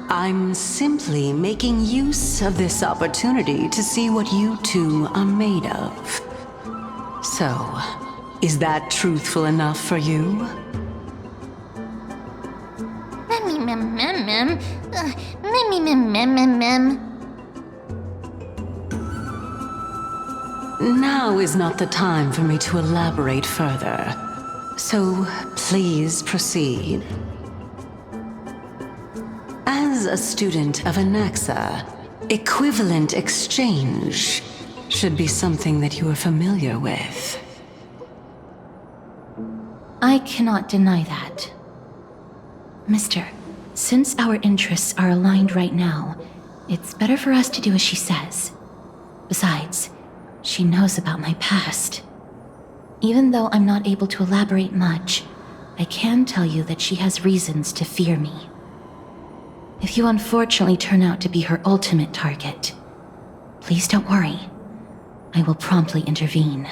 I'm simply making use of this opportunity to see what you two are made of. So, is that truthful enough for you? Now is not the time for me to elaborate further, so please proceed. As a student of Anaxa, equivalent exchange should be something that you are familiar with. I cannot deny that. Mister, since our interests are aligned right now, it's better for us to do as she says. Besides, she knows about my past. Even though I'm not able to elaborate much, I can tell you that she has reasons to fear me. If you unfortunately turn out to be her ultimate target, please don't worry. I will promptly intervene.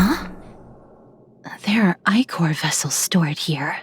Huh? There are ichor vessels stored here.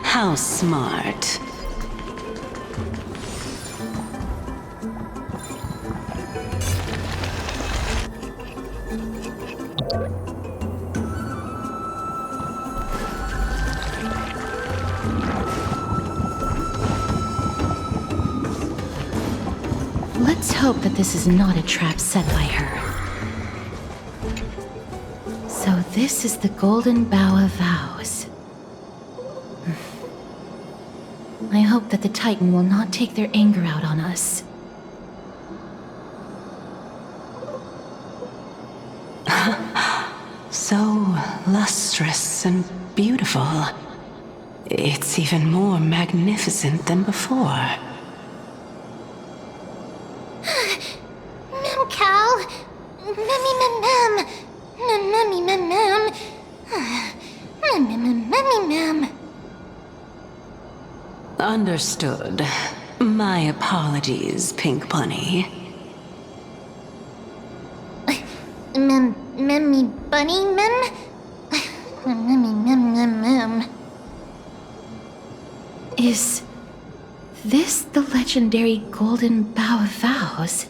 How smart. Let's hope that this is not a trap set by her. So this is the Golden Bough of Vows. I hope that the Titan will not take their anger out on us. So lustrous and beautiful. It's even more magnificent than before. Cal. Understood. My apologies, Pink Bunny. Memmy bunny mem? Is this the legendary Golden Bough of Vows?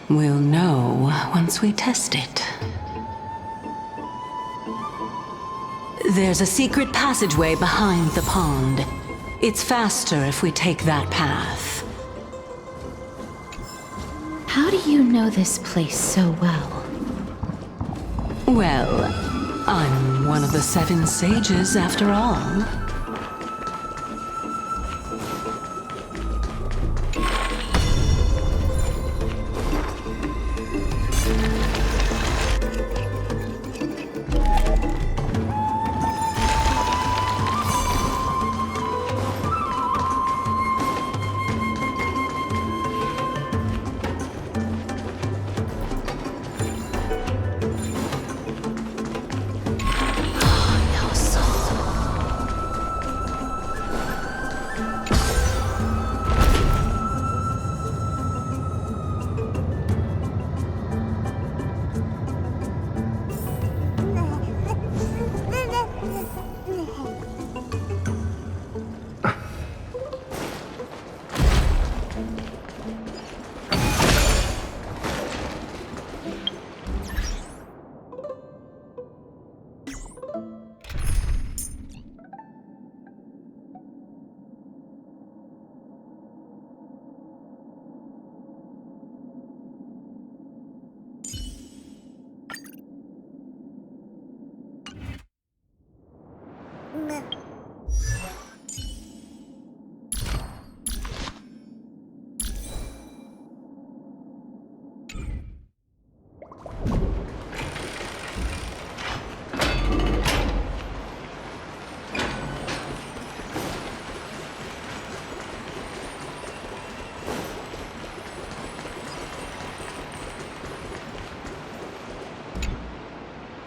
We'll know once we test it. There's a secret passageway behind the pond. It's faster if we take that path. How do you know this place so well? Well, I'm one of the 7 sages after all.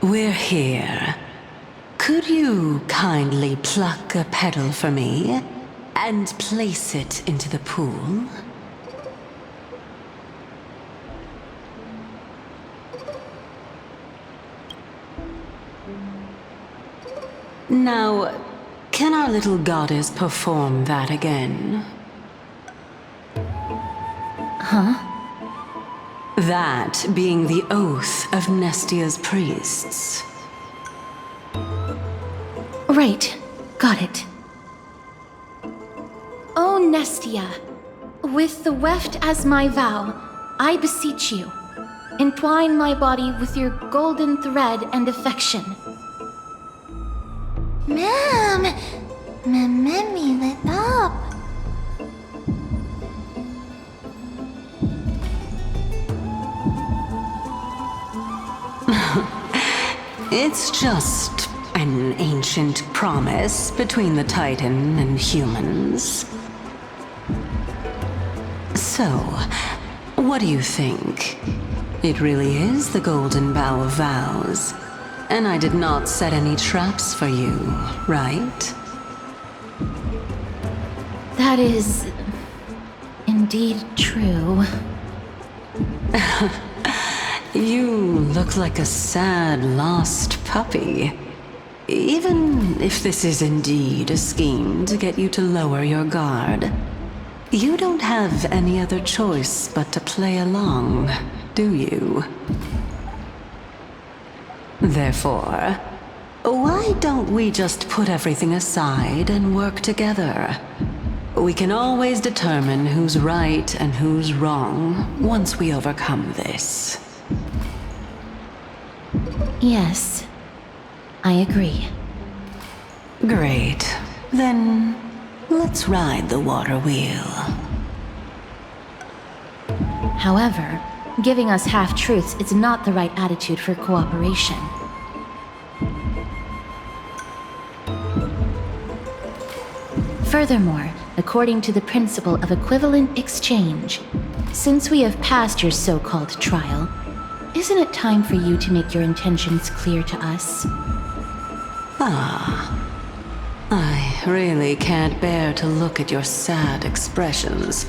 We're here. Could you kindly pluck a petal for me and place it into the pool? Now, can our little goddess perform that again? Huh? That being the oath of Nestia's priests. Right. Got it. O Nestia, with the weft as my vow, I beseech you, entwine my body with your golden thread and affection. Ma'am, Mammy, let up. It's just an ancient promise between the Titan and humans. So, what do you think? It really is the Golden Bough of Vows. And I did not set any traps for you, right? That is indeed true. You look like a sad, lost puppy. Even if this is indeed a scheme to get you to lower your guard, you don't have any other choice but to play along, do you? Therefore, why don't we just put everything aside and work together? We can always determine who's right and who's wrong once we overcome this. Yes, I agree. Great. Then, let's ride the water wheel. However, giving us half-truths is not the right attitude for cooperation. Furthermore, according to the principle of equivalent exchange, since we have passed your so-called trial, isn't it time for you to make your intentions clear to us? I really can't bear to look at your sad expressions.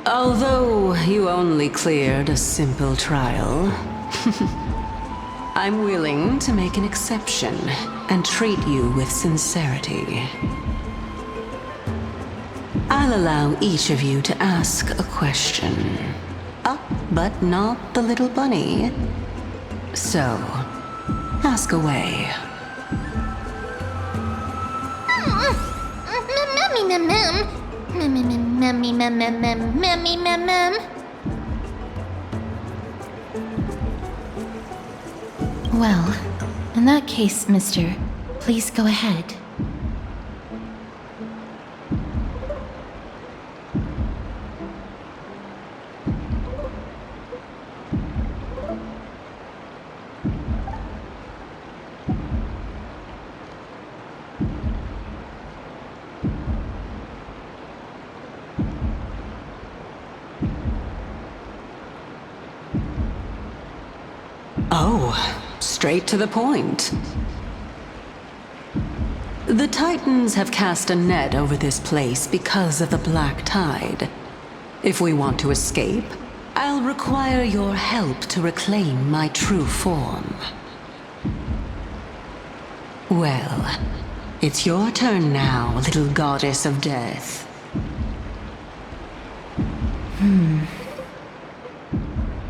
Although you only cleared a simple trial, I'm willing to make an exception and treat you with sincerity. I'll allow each of you to ask a question. But not the little bunny. So, ask away. Well, in that case, mister, please go ahead. Oh, straight to the point. The Titans have cast a net over this place because of the black tide. If we want to escape, I'll require your help to reclaim my true form. Well, it's your turn now, little goddess of death.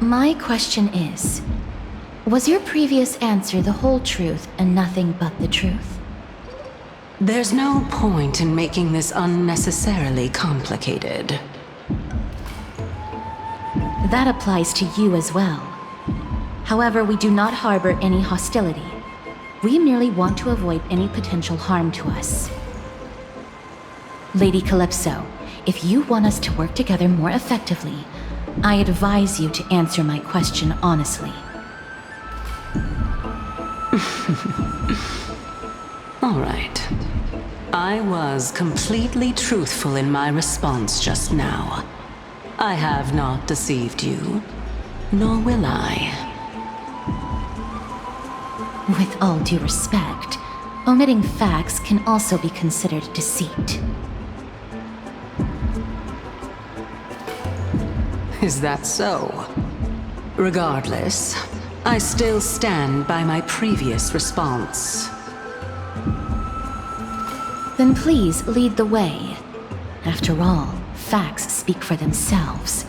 My question is, was your previous answer the whole truth and nothing but the truth? There's no point in making this unnecessarily complicated. That applies to you as well. However, we do not harbor any hostility. We merely want to avoid any potential harm to us. Lady Calypso, if you want us to work together more effectively, I advise you to answer my question honestly. All right. I was completely truthful in my response just now. I have not deceived you, nor will I. With all due respect, omitting facts can also be considered deceit. Is that so? Regardless, I still stand by my previous response. Then please lead the way. After all, facts speak for themselves.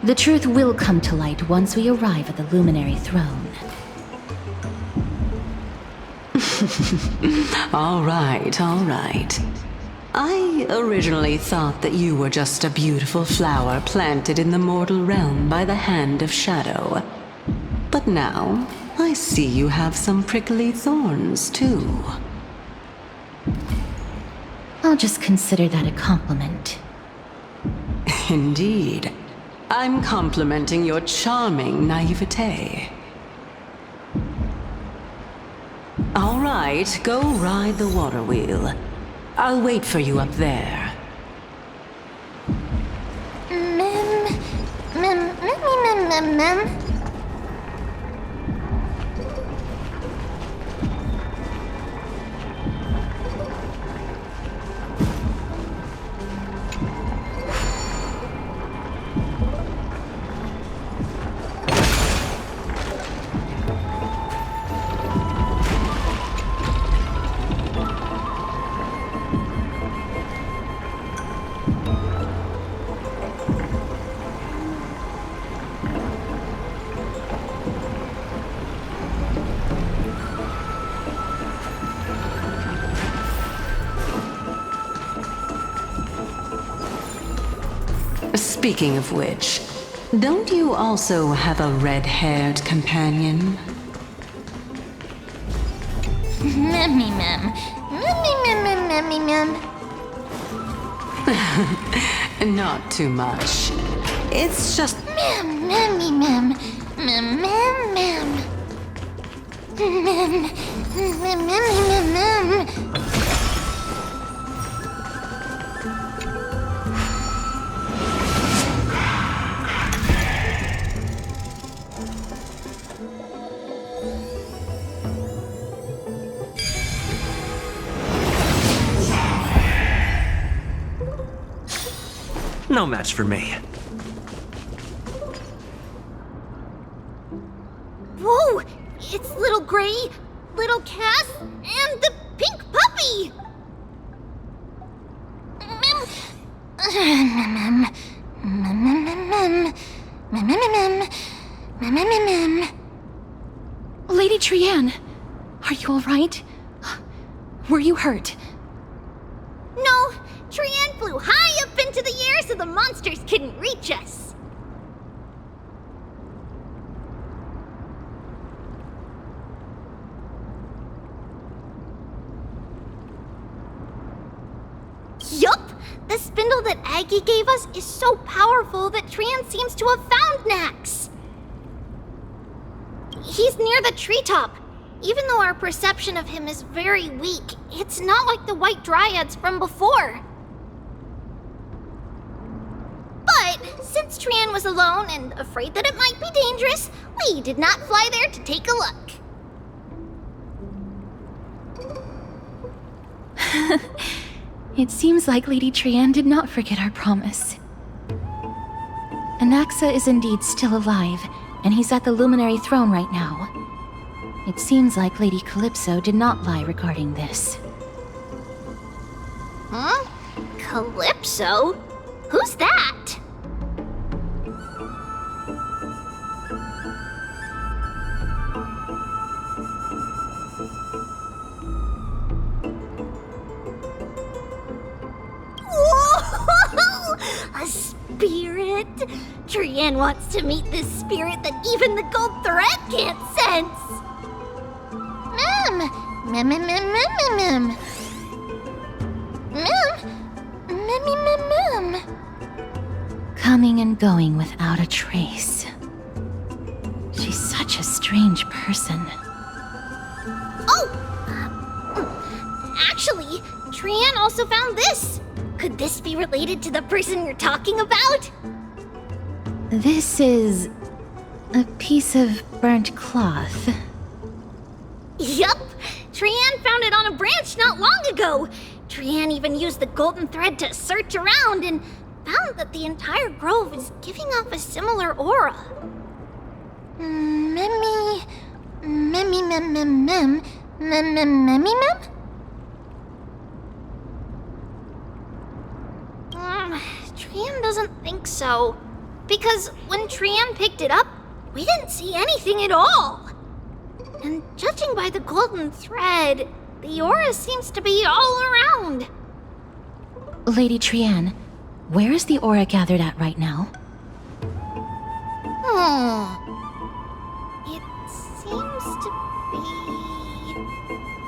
The truth will come to light once we arrive at the Luminary Throne. All right, all right. I originally thought that you were just a beautiful flower planted in the mortal realm by the hand of shadow. But now, I see you have some prickly thorns, too. I'll just consider that a compliment. Indeed. I'm complimenting your charming naivete. All right, go ride the water wheel. I'll wait for you up there. Mem. Speaking of which, don't you also have a red-haired companion? Mem. Not too much. It's just... Mem. No match for me. Whoa! It's little Gray, little Cass, and the pink puppy! Lady Trian, are you all right? Were you hurt? No, Trian flew high up into the air so the monsters couldn't reach us. Yup! The spindle that Aggie gave us is so powerful that Trian seems to have found Nax. He's near the treetop. Even though our perception of him is very weak, it's not like the White Dryads from before. But since Trian was alone and afraid that it might be dangerous, we did not fly there to take a look. It seems like Lady Trian did not forget our promise. Anaxa is indeed still alive, and he's at the Luminary Throne right now. It seems like Lady Calypso did not lie regarding this. Huh? Calypso? Who's that? Whoa! A spirit? Trian wants to meet this spirit that even the gold thread can't sense. Coming and going without a trace. She's such a strange person. Oh! Actually, Trian also found this. Could this be related to the person you're talking about? This is a piece of burnt cloth. Yup! Trian found it on a branch not long ago. Trian even used the golden thread to search around and found that the entire grove is giving off a similar aura. think so. Because when Trian picked it up, we didn't see anything at all. And judging by the golden thread, the aura seems to be all around. Lady Trian, where is the aura gathered at right now? It seems to be...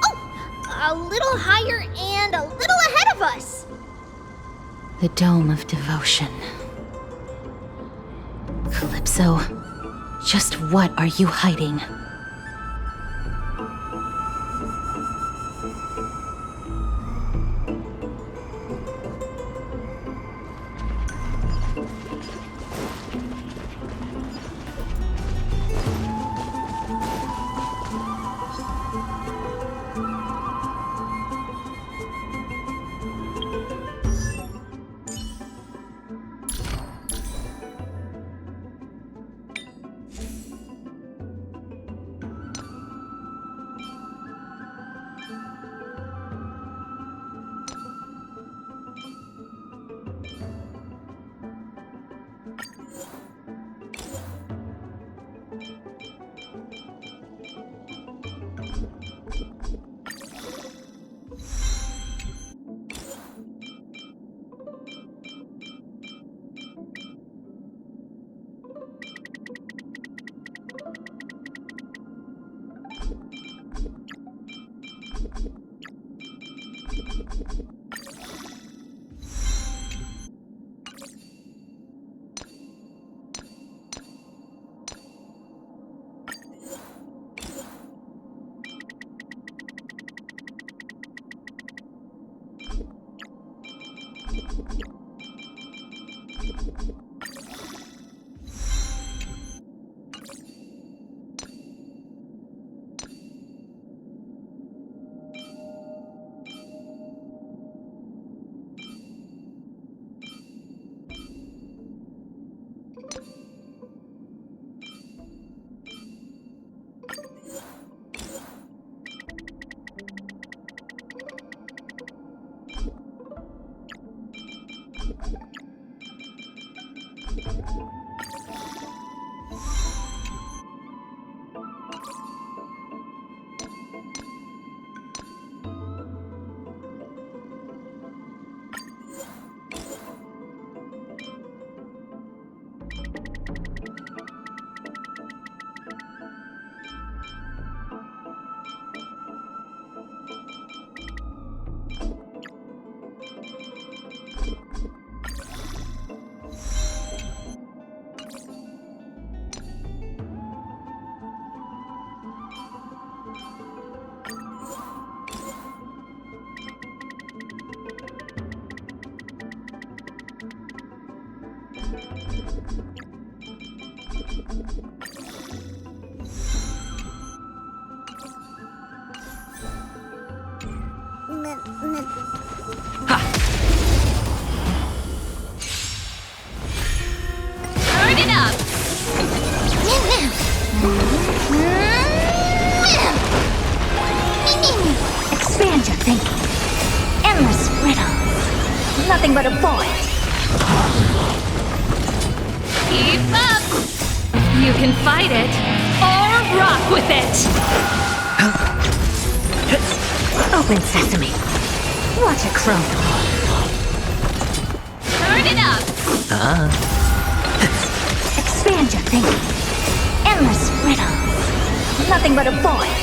Oh! A little higher and a little ahead of us. The Dome of Devotion. Calypso, just what are you hiding? Turn it up! Expand your thinking. Endless riddles. Nothing but a void. Keep up! You can fight it, or rock with it! Open sesame. Watch it grow. Turn it up! Expand your thinking. Endless riddles. Nothing but a void.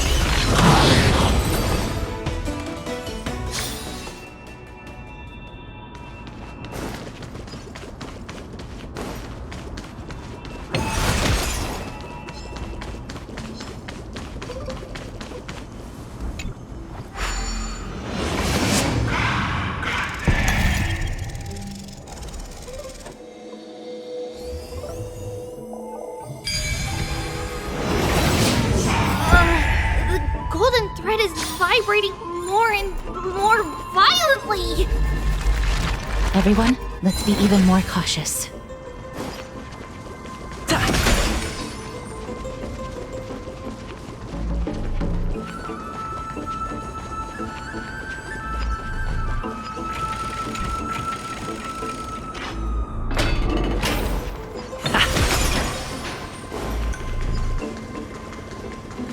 Vibrating more and more violently! Everyone, let's be even more cautious.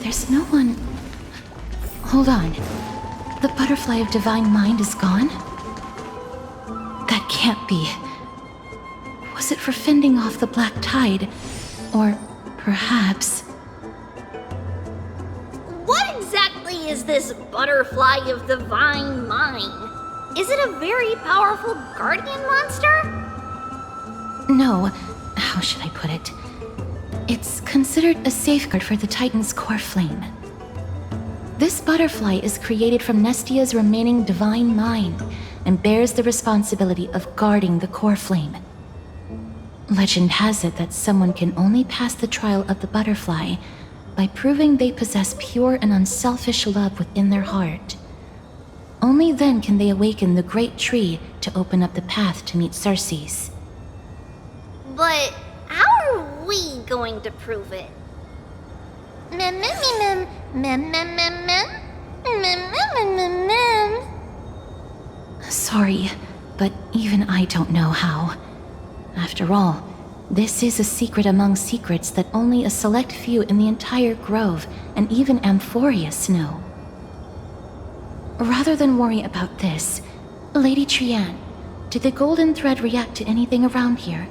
There's no one... Hold on. The butterfly of divine mind is gone? That can't be. Was it for fending off the black tide? Or perhaps... What exactly is this butterfly of divine mind? Is it a very powerful guardian monster? No. How should I put it? It's considered a safeguard for the Titan's core flame. This butterfly is created from Nestia's remaining divine mind and bears the responsibility of guarding the core flame. Legend has it that someone can only pass the trial of the butterfly by proving they possess pure and unselfish love within their heart. Only then can they awaken the great tree to open up the path to meet Circes. But how are we going to prove it? Sorry, but even I don't know how. After all, this is a secret among secrets that only a select few in the entire grove and even Amphorius know. Rather than worry about this, Lady Trian, did the golden thread react to anything around here?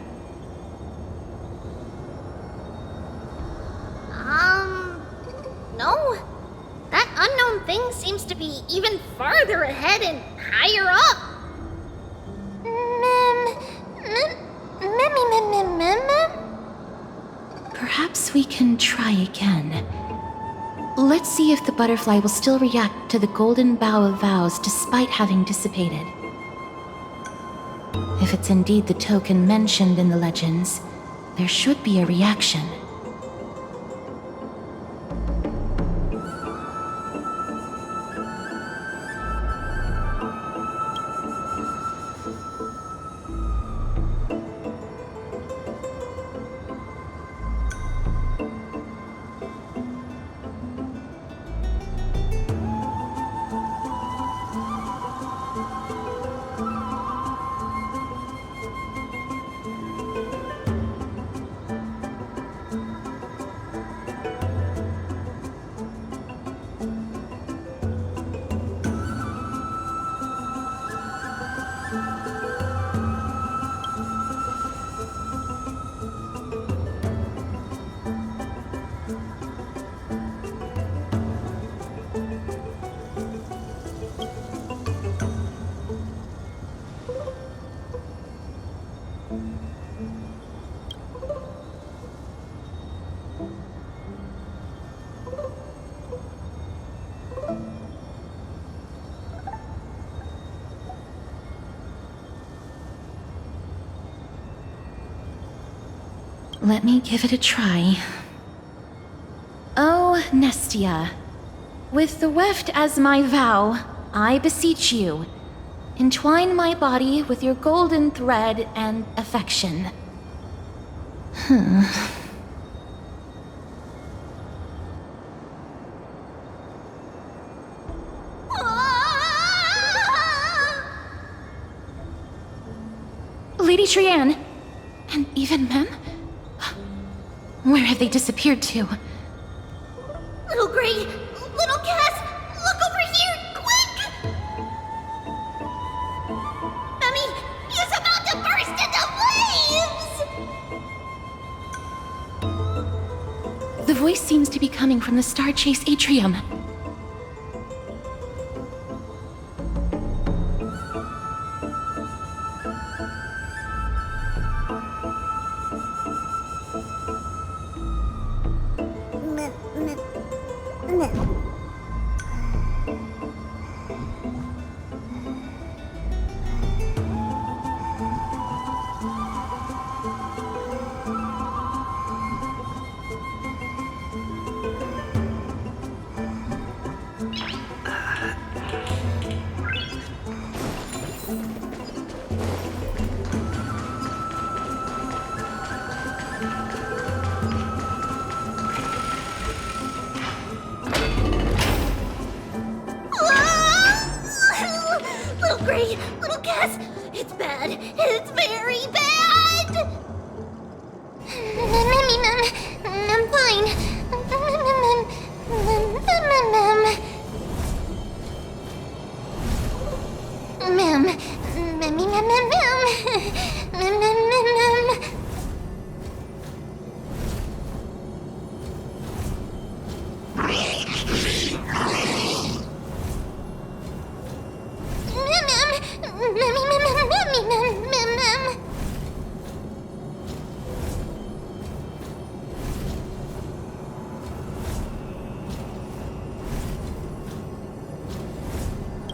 No. That unknown thing seems to be even farther ahead and higher up. Perhaps we can try again. Let's see if the butterfly will still react to the golden bough of vows despite having dissipated. If it's indeed the token mentioned in the legends, there should be a reaction. Let me give it a try. Oh, Nestia, with the weft as my vow, I beseech you, entwine my body with your golden thread and affection. Lady Trian, and even Mem? Where have they disappeared to? Little Gray, little Cass, look over here, quick! Mummy, he's about to burst into flames! The voice seems to be coming from the Star Chase atrium. Little Gray, little Cass, it's bad. It's very bad! I'm fine.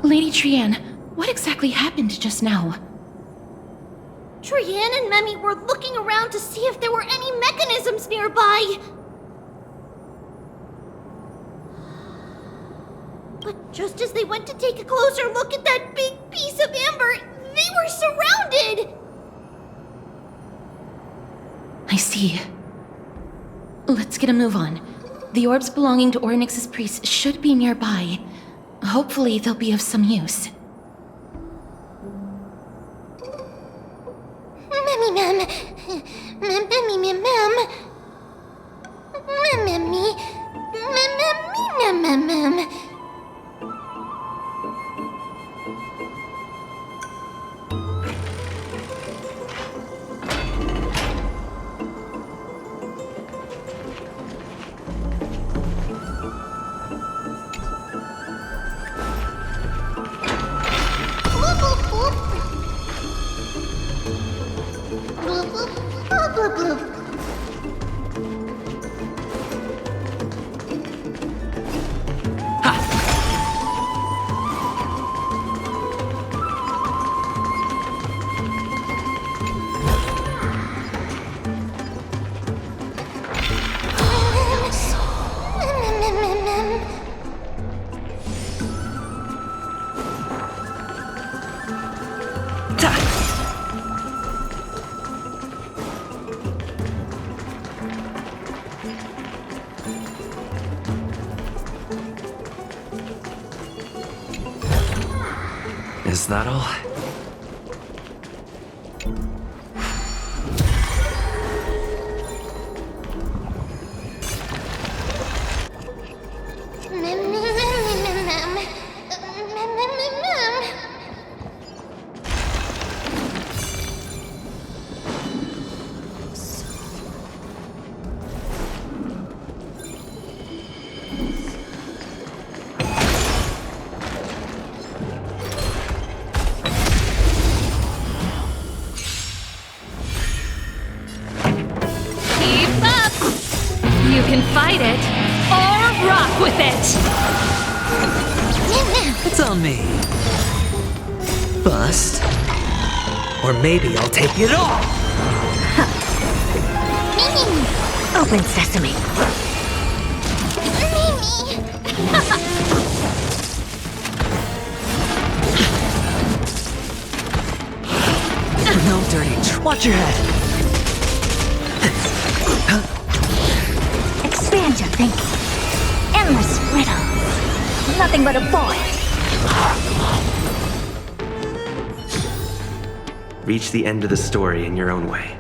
Lady Trian, what exactly happened just now? Trian and Memi were looking around to see if there were any mechanisms nearby. But just as they went to take a closer look at that big piece of amber, they were surrounded! I see. Let's get a move on. The orbs belonging to Ornyx's priests should be nearby. Hopefully they'll be of some use. Memi mem. Memi mem mem. Memi. Mem mem mem. Is that all? You can fight it, or rock with it! It's on me. Bust. Or maybe I'll take it all! Open sesame. No dirty. Watch your head. Expand your thinking. Endless riddles. Nothing but a void. Reach the end of the story in your own way.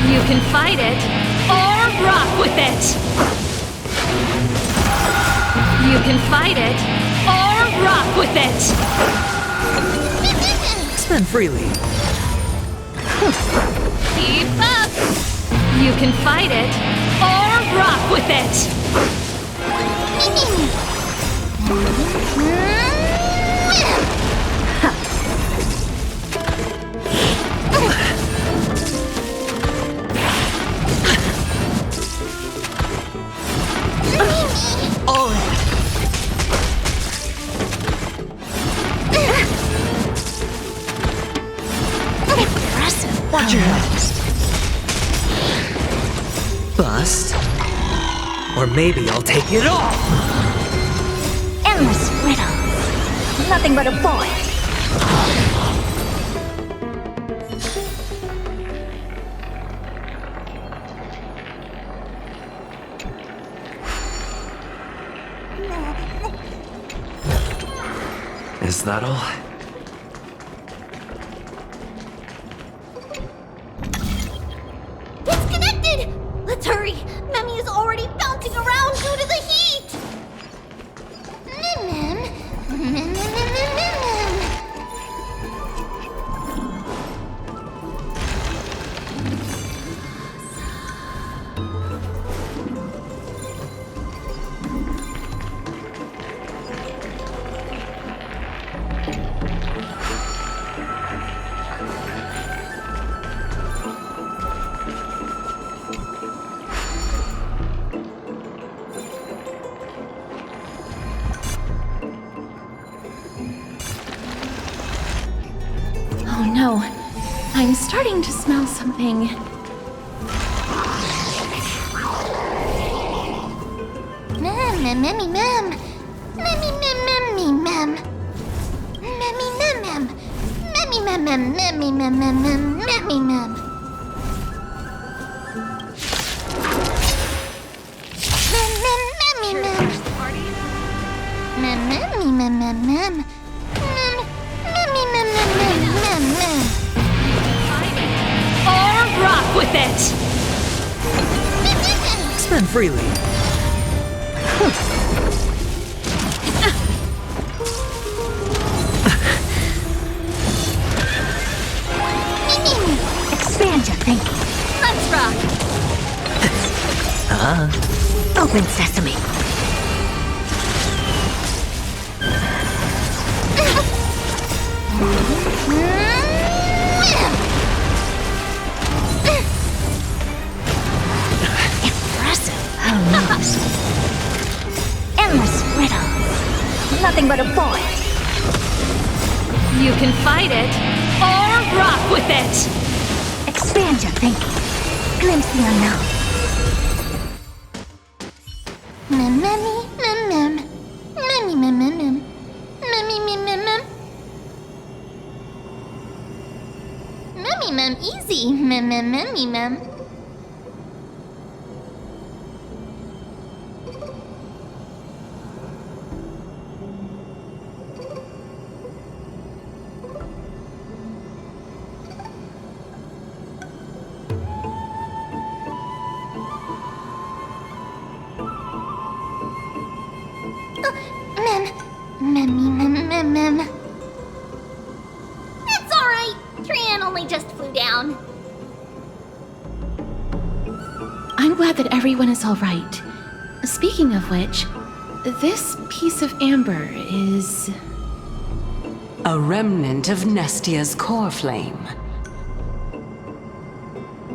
You can fight it, or rock with it! You can fight it, or rock with it! Spend freely. Keep up! You can fight it, or rock with it! Watch your head. Bust. Or maybe I'll take it all! Endless riddles. Nothing but a void. Is that all? Disconnected! Let's hurry! Memmy is already bouncing around due to the heat! Oh no, I'm starting to smell something. Mem. Memmy mem. Memmy mem. Memmy mem. Memmy mem. Memmy mem. Memmy mem. Or rock with it! Spend freely. Expand your thinking. Let's rock! Open sesame. Impressive. Endless riddles. Nothing but a boy. You can fight it, or rock with it! Expand your thinking. Glimpse the unknown. Easy. Mem. It's alright. Trian only just flew down. I'm glad that everyone is all right. Speaking of which, this piece of amber is... A remnant of Nestia's core flame.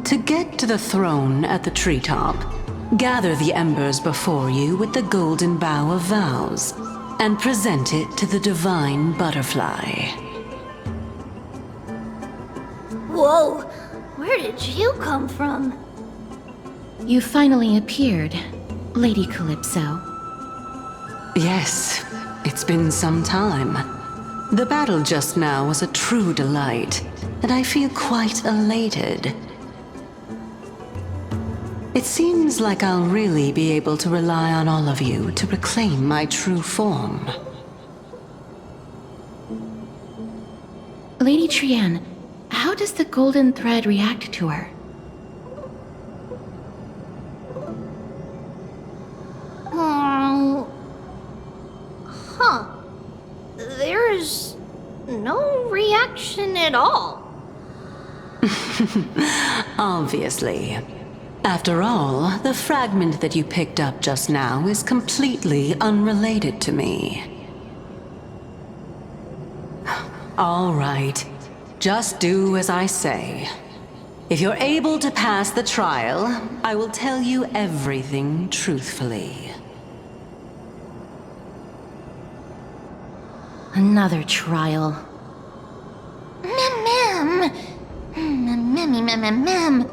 To get to the throne at the treetop, gather the embers before you with the golden bough of vows, and present it to the divine butterfly. Whoa, where did you come from? You finally appeared, Lady Calypso. Yes, it's been some time. The battle just now was a true delight, and I feel quite elated. It seems like I'll really be able to rely on all of you to reclaim my true form. Lady Trian, how does the golden thread react to her? There's no reaction at all. Obviously. After all, the fragment that you picked up just now is completely unrelated to me. All right. Just do as I say. If you're able to pass the trial, I will tell you everything truthfully. Another trial. Mem.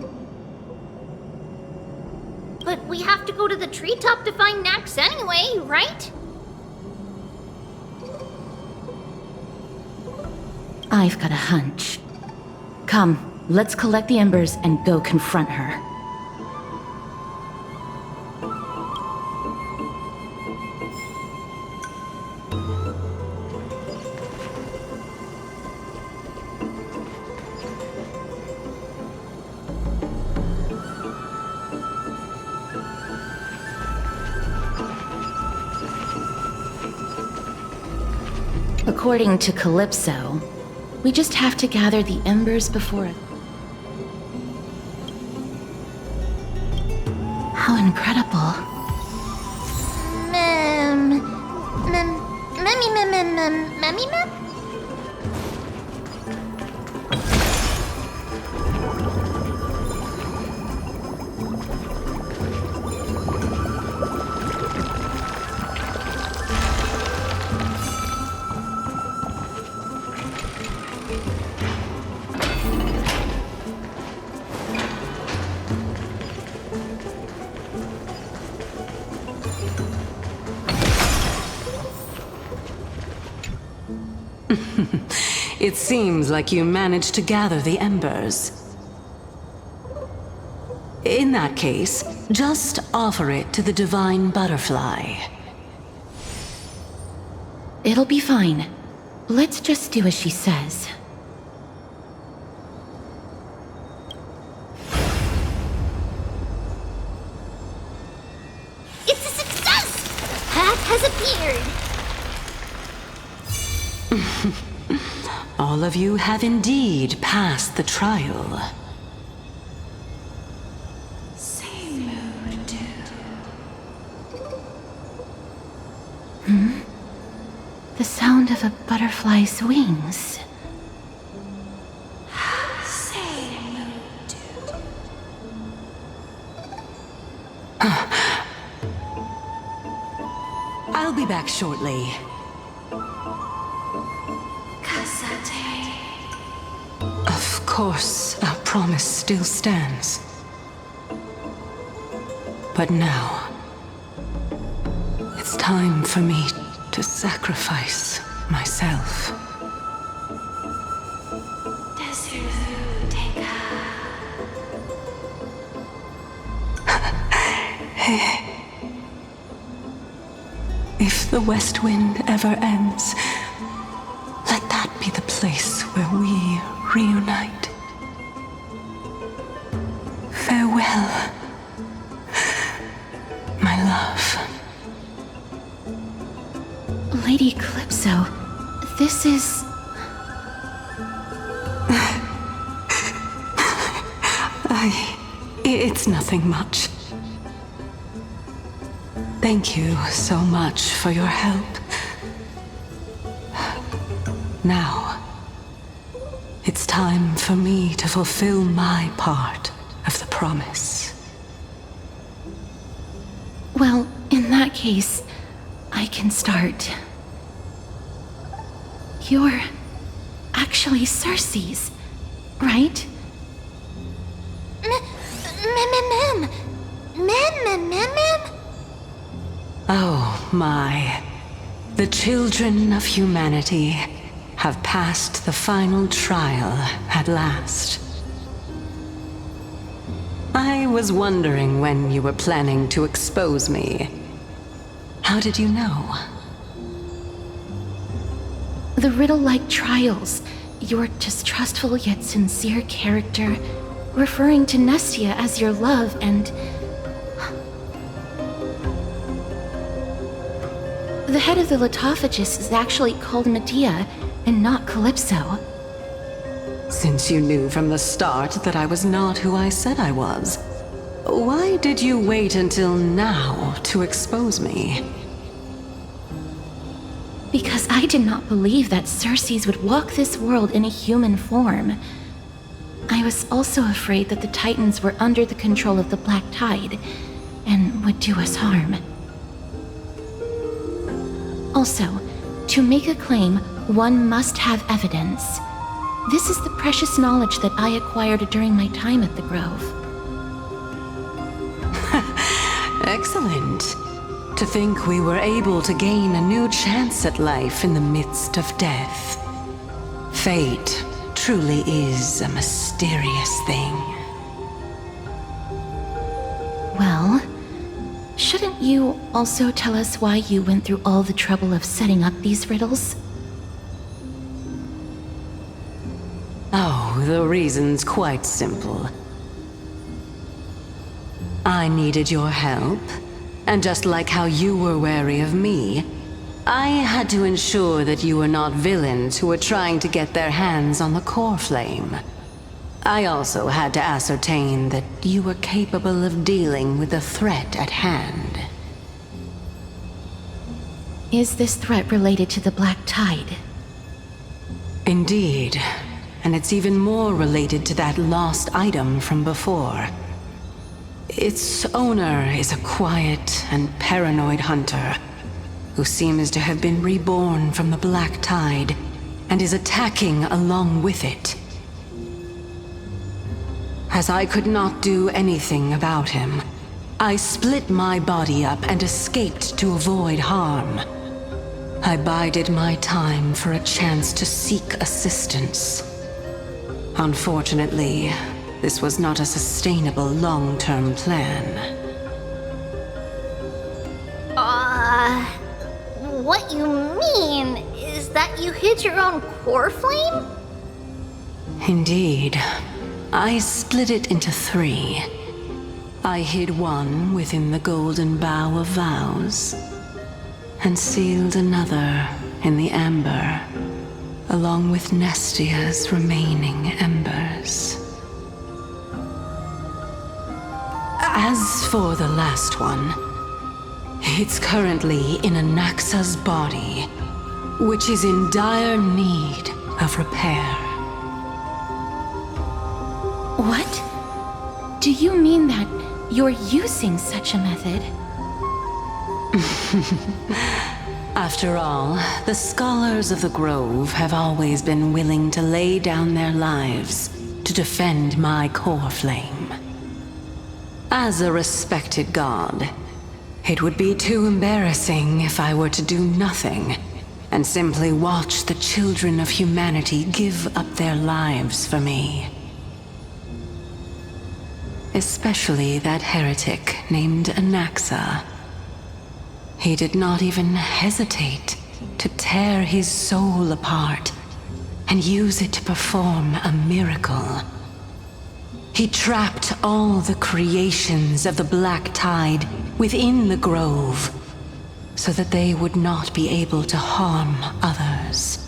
But we have to go to the treetop to find Nax anyway, right? I've got a hunch. Come, let's collect the embers and go confront her. According to Calypso, we just have to gather the embers before it. How incredible. It seems like you managed to gather the embers. In that case, just offer it to the divine butterfly. It'll be fine. Let's just do as she says. It's a success! Path has appeared! All of you have indeed passed the trial. The sound of a butterfly's wings. I'll be back shortly. Of course, our promise still stands. But now, it's time for me to sacrifice myself. If the west wind ever ends, let that be the place where we reunite. Farewell, my love. Lady Calypso, this is... It's nothing much. Thank you so much for your help. Now, it's time for me to fulfill my part of the promise. Well, in that case, I can start. You're actually Cersei's, right? Oh my. The children of humanity have passed the final trial at last. I was wondering when you were planning to expose me. How did you know? The riddle-like trials, your distrustful yet sincere character, referring to Nestia as your love, and... The head of the Litophagus is actually called Medea, and not Calypso. Since you knew from the start that I was not who I said I was, why did you wait until now to expose me? Because I did not believe that Cersei's would walk this world in a human form. I was also afraid that the Titans were under the control of the Black Tide, and would do us harm. Also, to make a claim, one must have evidence. This is the precious knowledge that I acquired during my time at the Grove. Excellent. To think we were able to gain a new chance at life in the midst of death. Fate truly is a mysterious thing. Well, shouldn't you also tell us why you went through all the trouble of setting up these riddles? Oh, the reason's quite simple. I needed your help, and just like how you were wary of me, I had to ensure that you were not villains who were trying to get their hands on the core flame. I also had to ascertain that you were capable of dealing with the threat at hand. Is this threat related to the Black Tide? Indeed. And it's even more related to that lost item from before. Its owner is a quiet and paranoid hunter who seems to have been reborn from the Black Tide and is attacking along with it. As I could not do anything about him, I split my body up and escaped to avoid harm. I bided my time for a chance to seek assistance. Unfortunately, this was not a sustainable long-term plan. What you mean is that you hid your own core flame? Indeed. I split it into 3. I hid one within the Golden Bough of Vows, and sealed another in the amber, along with Nestia's remaining embers. As for the last one, it's currently in Anaxa's body, which is in dire need of repair. What? Do you mean that you're using such a method? After all, the scholars of the Grove have always been willing to lay down their lives to defend my core flame. As a respected god, it would be too embarrassing if I were to do nothing and simply watch the children of humanity give up their lives for me. Especially that heretic named Anaxa. He did not even hesitate to tear his soul apart and use it to perform a miracle. He trapped all the creations of the Black Tide within the Grove, so that they would not be able to harm others.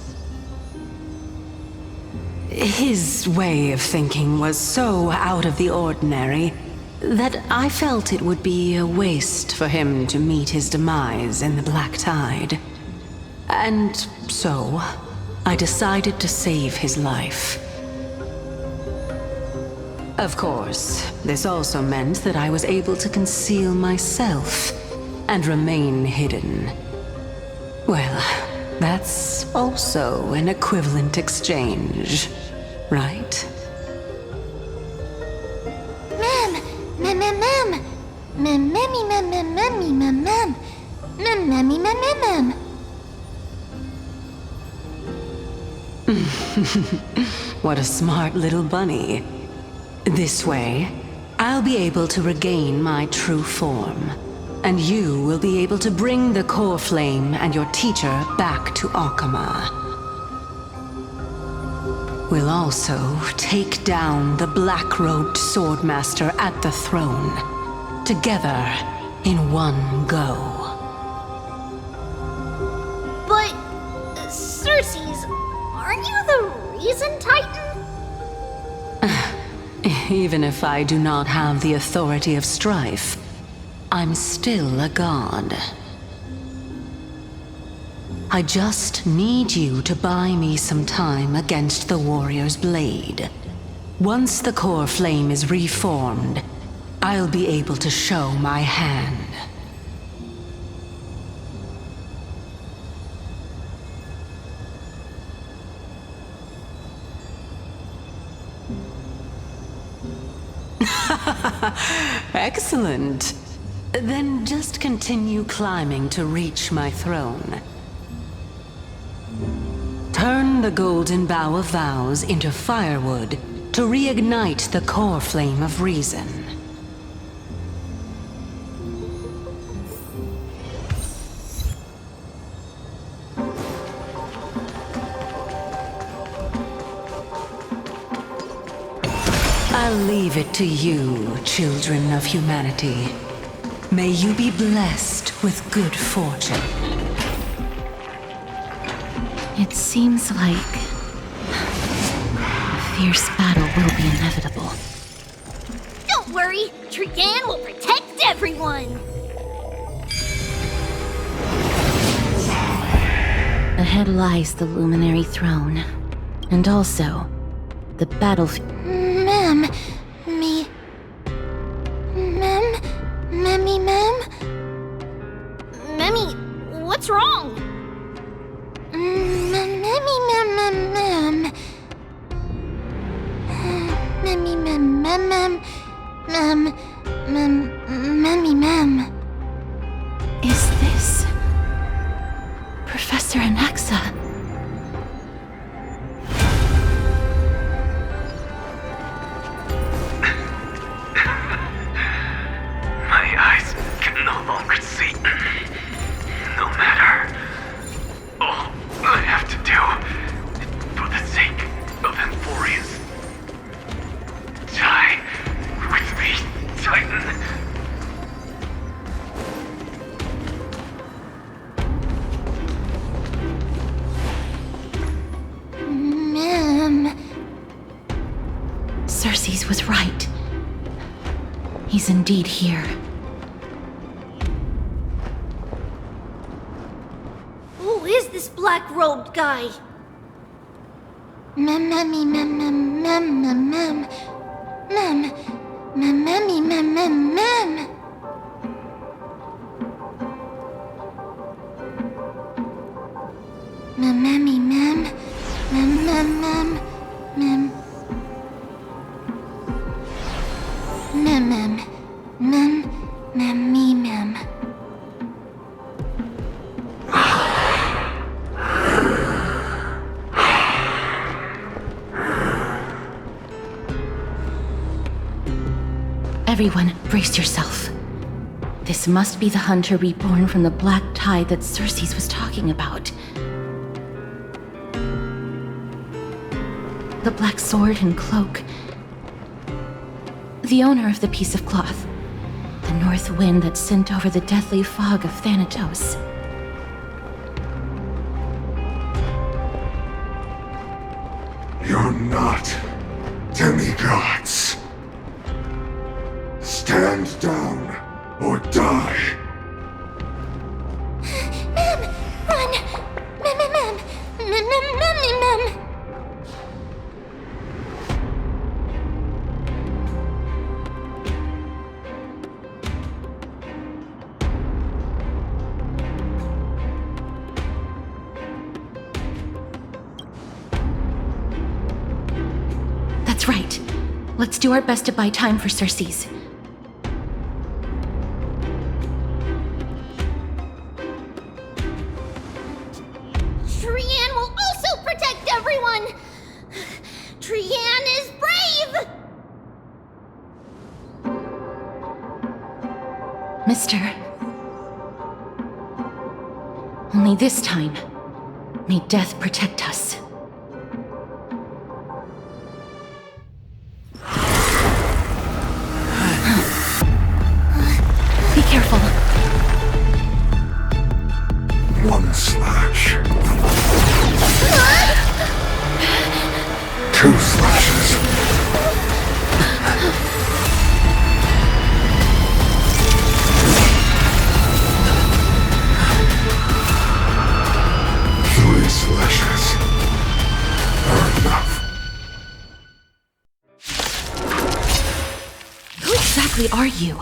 His way of thinking was so out of the ordinary that I felt it would be a waste for him to meet his demise in the Black Tide. And so, I decided to save his life. Of course, this also meant that I was able to conceal myself and remain hidden. Well, that's also an equivalent exchange, right? What a smart little bunny. This way, I'll be able to regain my true form, and you will be able to bring the core flame and your teacher back to Akama. We'll also take down the black-robed swordmaster at the throne, together in one go. But, Circes, aren't you the reason, Titan? Even if I do not have the authority of strife, I'm still a god. I just need you to buy me some time against the warrior's blade. Once the core flame is reformed, I'll be able to show my hand. Excellent. Then just continue climbing to reach my throne. Turn the Golden Bough of Vows into firewood to reignite the core flame of reason. I'll leave it to you, children of humanity. May you be blessed with good fortune. It seems like a fierce battle will be inevitable. Don't worry, Trian will protect everyone! Ahead lies the Luminary Throne, and also the battlefield. Ma'am, Ma'am? Memmy, what's wrong? Ma'am. Ma'am. Is this Professor Anaxa? My eyes can no longer see. No matter. All I have to do, for the sake of Emporius. Die with me, Titan. Ma'am. Cersei's was right. He's indeed here. Who is this black-robed guy? Ma'am. Everyone, brace yourself. This must be the hunter reborn from the black tide that Cersei's was talking about. The black sword and cloak. The owner of the piece of cloth. The north wind that sent over the deathly fog of Thanatos. You're not demigods. Stand down or die. Ma'am, run! Ma'am. That's right. Let's do our best to buy time for Cersei's. Trian will also protect everyone! Trian is brave! Mister. Only this time, may death protect us. Be careful. One slash. Two slashes. Three slashes are enough. Who exactly are you?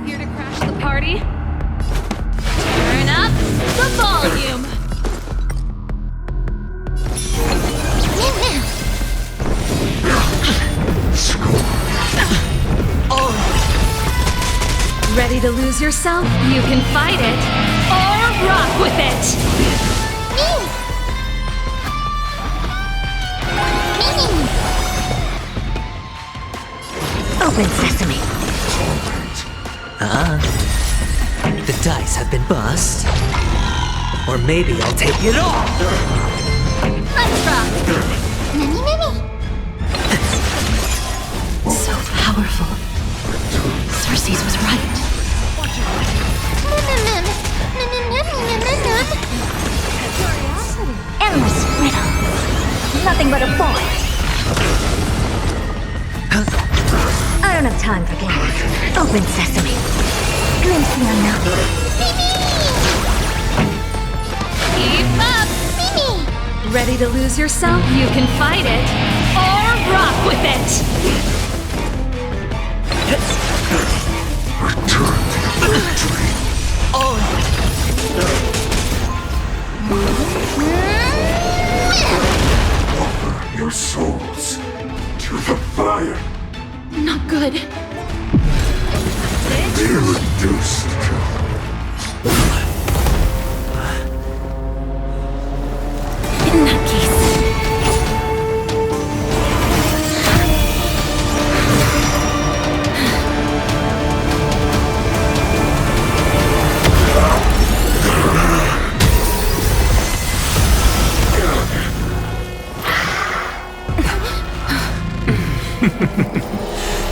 Here to crash the party? Turn up the volume! Ready to lose yourself? You can fight it, or rock with it! Open sesame. The dice have been bust. Or maybe I'll take it all! Let's rock! So powerful. Cersei's was right. Curiosity. but a point. I don't have time for games. Open sesame. Glimpse the unknown. Keep up! Mimi! Ready to lose yourself? You can fight it, or rock with it! Return to the victory. Offer your souls to the fire. Not good. Be reduced to In that case...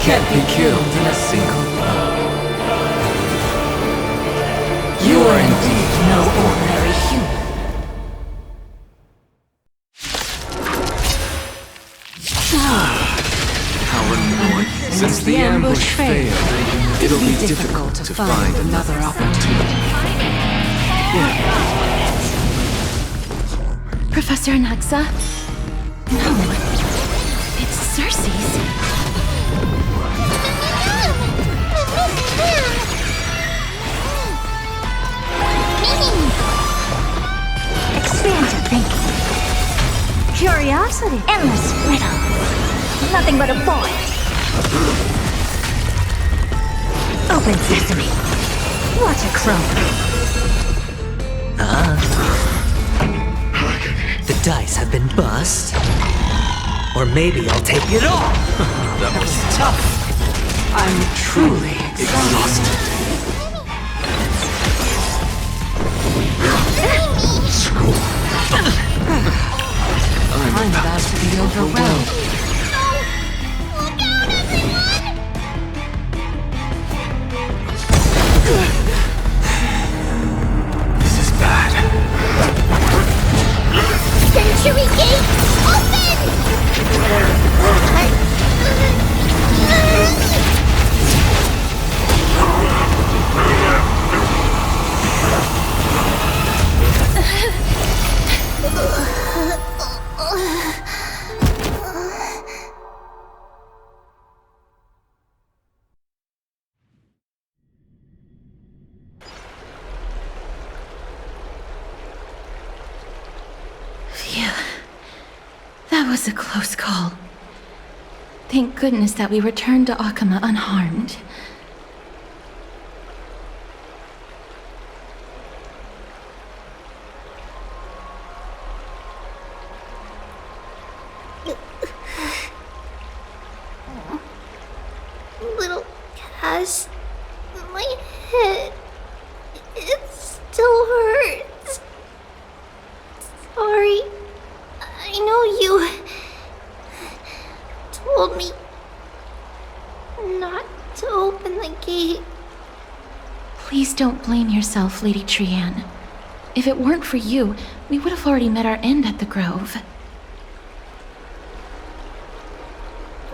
Can't be killed in a single blow. You are indeed no ordinary human. How annoying. Since the ambush failed, it'll be difficult to find another opportunity. Professor Anaxa? No. It's Cersei's. Expand your thinking. Curiosity. Endless riddle. Nothing but a point. Open sesame. Watch a crumb. The dice have been bust. Or maybe I'll take it all. That was tough. I'm truly exhausted. I'm about to be overwhelmed. Look out, everyone! This is bad. Century Gate, open! Phew. That was a close call. Thank goodness that we returned to Akama unharmed. Little Cass, my head, it still hurts. Sorry, I know you told me not to open the gate. Please don't blame yourself, Lady Trianne. If it weren't for you, we would have already met our end at the Grove.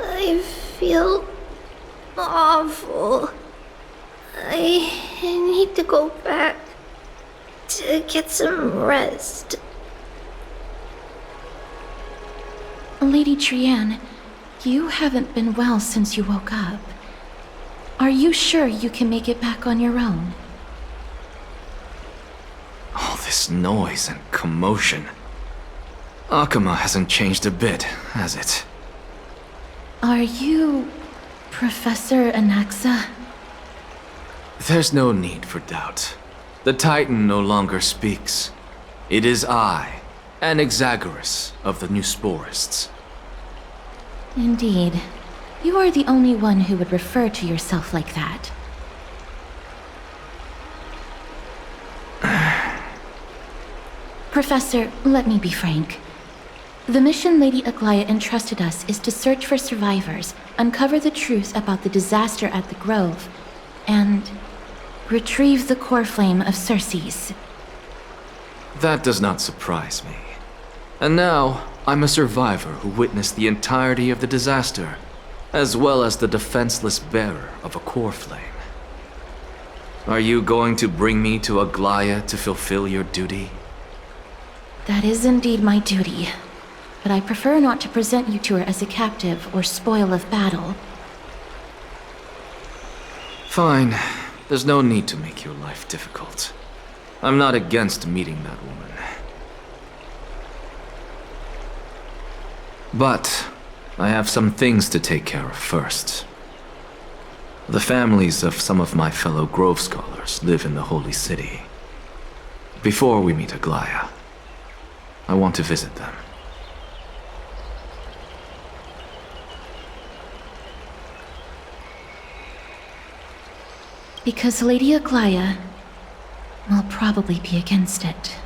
I feel awful. I need to go back to get some rest. Lady Trianne, you haven't been well since you woke up. Are you sure you can make it back on your own? All this noise and commotion. Akama hasn't changed a bit, has it? Are you... Professor Anaxa? There's no need for doubt. The Titan no longer speaks. It is I, Anaxagoras of the Newsporists. Indeed. You are the only one who would refer to yourself like that. Professor, let me be frank. The mission Lady Aglaya entrusted us is to search for survivors, uncover the truth about the disaster at the Grove, and retrieve the core flame of Cersei's. That does not surprise me. And now, I'm a survivor who witnessed the entirety of the disaster, as well as the defenseless bearer of a core flame. Are you going to bring me to Aglaya to fulfill your duty? That is indeed my duty, but I prefer not to present you to her as a captive or spoil of battle. Fine. There's no need to make your life difficult. I'm not against meeting that woman. But I have some things to take care of first. The families of some of my fellow Grove Scholars live in the Holy City. Before we meet Aglaya, I want to visit them. Because Lady Aglaya will probably be against it.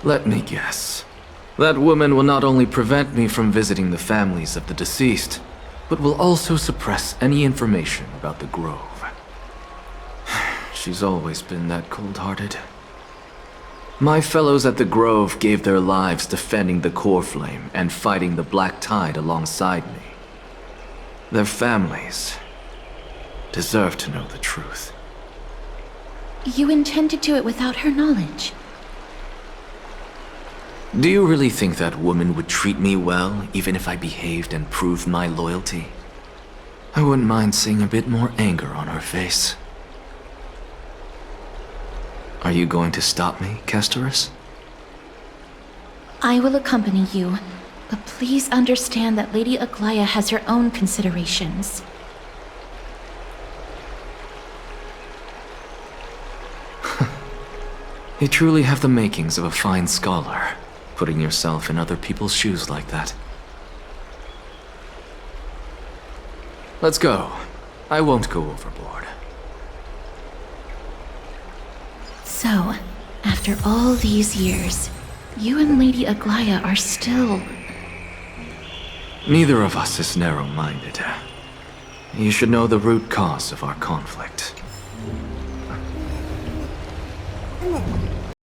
Let me guess. That woman will not only prevent me from visiting the families of the deceased, but will also suppress any information about the Grove. She's always been that cold-hearted. My fellows at the Grove gave their lives defending the core flame and fighting the Black Tide alongside me. Their families deserve to know the truth. You intend to do it without her knowledge? Do you really think that woman would treat me well, even if I behaved and proved my loyalty? I wouldn't mind seeing a bit more anger on her face. Are you going to stop me, Castorus? I will accompany you, but please understand that Lady Aglaya has her own considerations. You truly have the makings of a fine scholar, putting yourself in other people's shoes like that. Let's go. I won't go overboard. So, after all these years, you and Lady Aglaya are still... Neither of us is narrow-minded. You should know the root cause of our conflict.